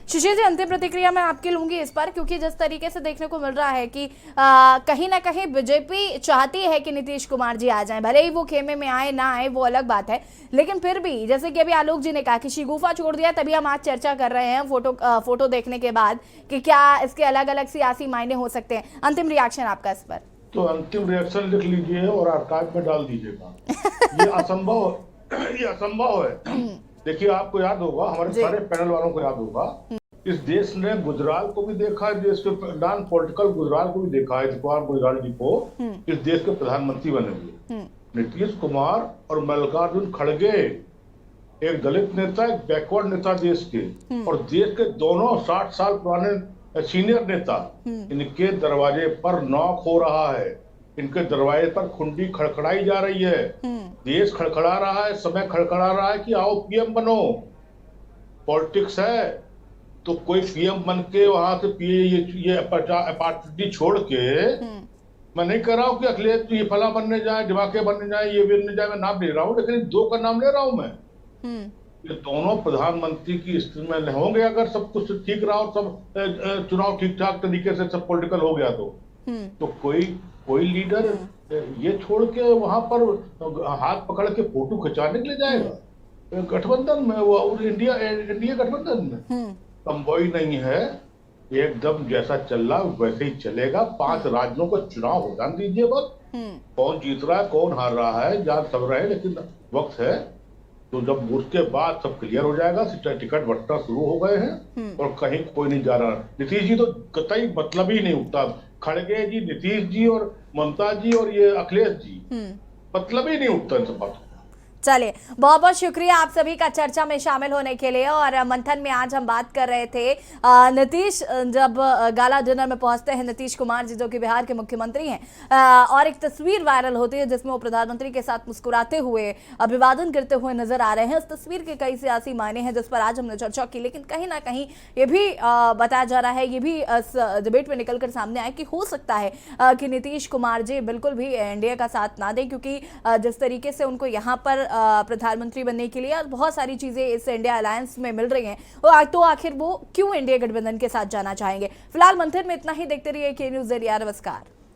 सुशील जी अंतिम प्रतिक्रिया मैं आपकी लूंगी इस पर, क्योंकि जिस तरीके से देखने को मिल रहा है कि कहीं ना कहीं बीजेपी चाहती है कि नीतीश कुमार जी आ जाएं, भले ही वो खेमे में आए ना आए वो अलग बात है, लेकिन फिर भी जैसे कि अभी आलोक जी ने कहा कि शिगुफा छोड़ दिया, तभी हम आज चर्चा कर रहे हैं फोटो देखने के बाद कि क्या इसके अलग अलग सियासी मायने हो सकते हैं। अंतिम रिएक्शन आपका इस पर? तो अंतिम रिएक्शन लिख लीजिए और आर्काइव में डाल दीजिएगा। ये असंभव है। देखिए आपको याद होगा, हमारे सारे पैनल वालों को याद होगा, इस देश ने गुजराल को भी देखा है, देश के नॉन पॉलिटिकल गुजराल को भी देखा है, जवाहर गुजराल जी को इस देश के प्रधानमंत्री बने हुए। नीतीश कुमार और मल्लिकार्जुन खड़गे एक दलित नेता, एक बैकवर्ड नेता देश के, और देश के दोनों 60 साल पुराने सीनियर नेता। इनके दरवाजे पर नॉक हो रहा है, इनके दरवाजे पर खुंडी खड़खड़ाई जा रही है। देश खड़खड़ा रहा है, समय खड़खड़ा रहा है कि आओ पीएम बनो। पॉलिटिक्स है तो कोई पीएम बन के वहां से ये अपॉर्चुनिटी छोड़ के मैं नहीं कह रहा हूँ कि अखिलेश ये फला बनने जाए, दिमागे बनने जाए, ये बनने जाए, मैं नाम ले रहा हूँ, लेकिन दो का नाम ले रहा हूँ मैं। ये दोनों प्रधानमंत्री की स्थिति में होंगे अगर सब कुछ ठीक रहा और सब चुनाव ठीक ठाक तरीके से सब पॉलिटिकल हो गया तो कोई लीडर ये छोड़ के वहां पर हाथ पकड़ के फोटो खिंचाने के लिए जाएगा गठबंधन में, वो और इंडिया गठबंधन में संभव नहीं है। एकदम जैसा चल रहा वैसे ही चलेगा। 5 राज्यों को चुनाव हो जाने दीजिए बस। कौन जीत रहा है कौन हार रहा है जान सब रहे, लेकिन वक्त है तो जब उसके बाद सब क्लियर हो जाएगा। टिकट बंटना शुरू हो गए हैं और कहीं कोई नहीं जा रहा। नीतीश जी तो कतई मतलब ही नहीं उठता। खड़गे जी, नीतीश जी और ममता जी और ये अखिलेश जी मतलब ही नहीं उठता इन सब बातों। चलिए, बहुत बहुत शुक्रिया आप सभी का चर्चा में शामिल होने के लिए। और मंथन में आज हम बात कर रहे थे नीतीश जब गाला डिनर में पहुंचते हैं, नीतीश कुमार जी जो कि बिहार के मुख्यमंत्री हैं, और एक तस्वीर वायरल होती है जिसमें वो प्रधानमंत्री के साथ मुस्कुराते हुए अभिवादन करते हुए नजर आ रहे हैं। उस तस्वीर के कई सियासी मायने हैं जिस पर आज हमने चर्चा की, लेकिन कहीं ना कहीं ये भी बताया जा रहा है, ये भी इस डिबेट में निकलकर सामने आया कि हो सकता है कि नीतीश कुमार जी बिल्कुल भी एनडीए का साथ ना दें, क्योंकि जिस तरीके से उनको यहाँ पर प्रधानमंत्री बनने के लिए बहुत सारी चीजें इस इंडिया अलायंस में मिल रही हैं, तो आखिर वो क्यों इंडिया गठबंधन के साथ जाना चाहेंगे। फिलहाल मंथन में इतना ही। देखते रहिए के न्यूज़ ज़रिया। नमस्कार।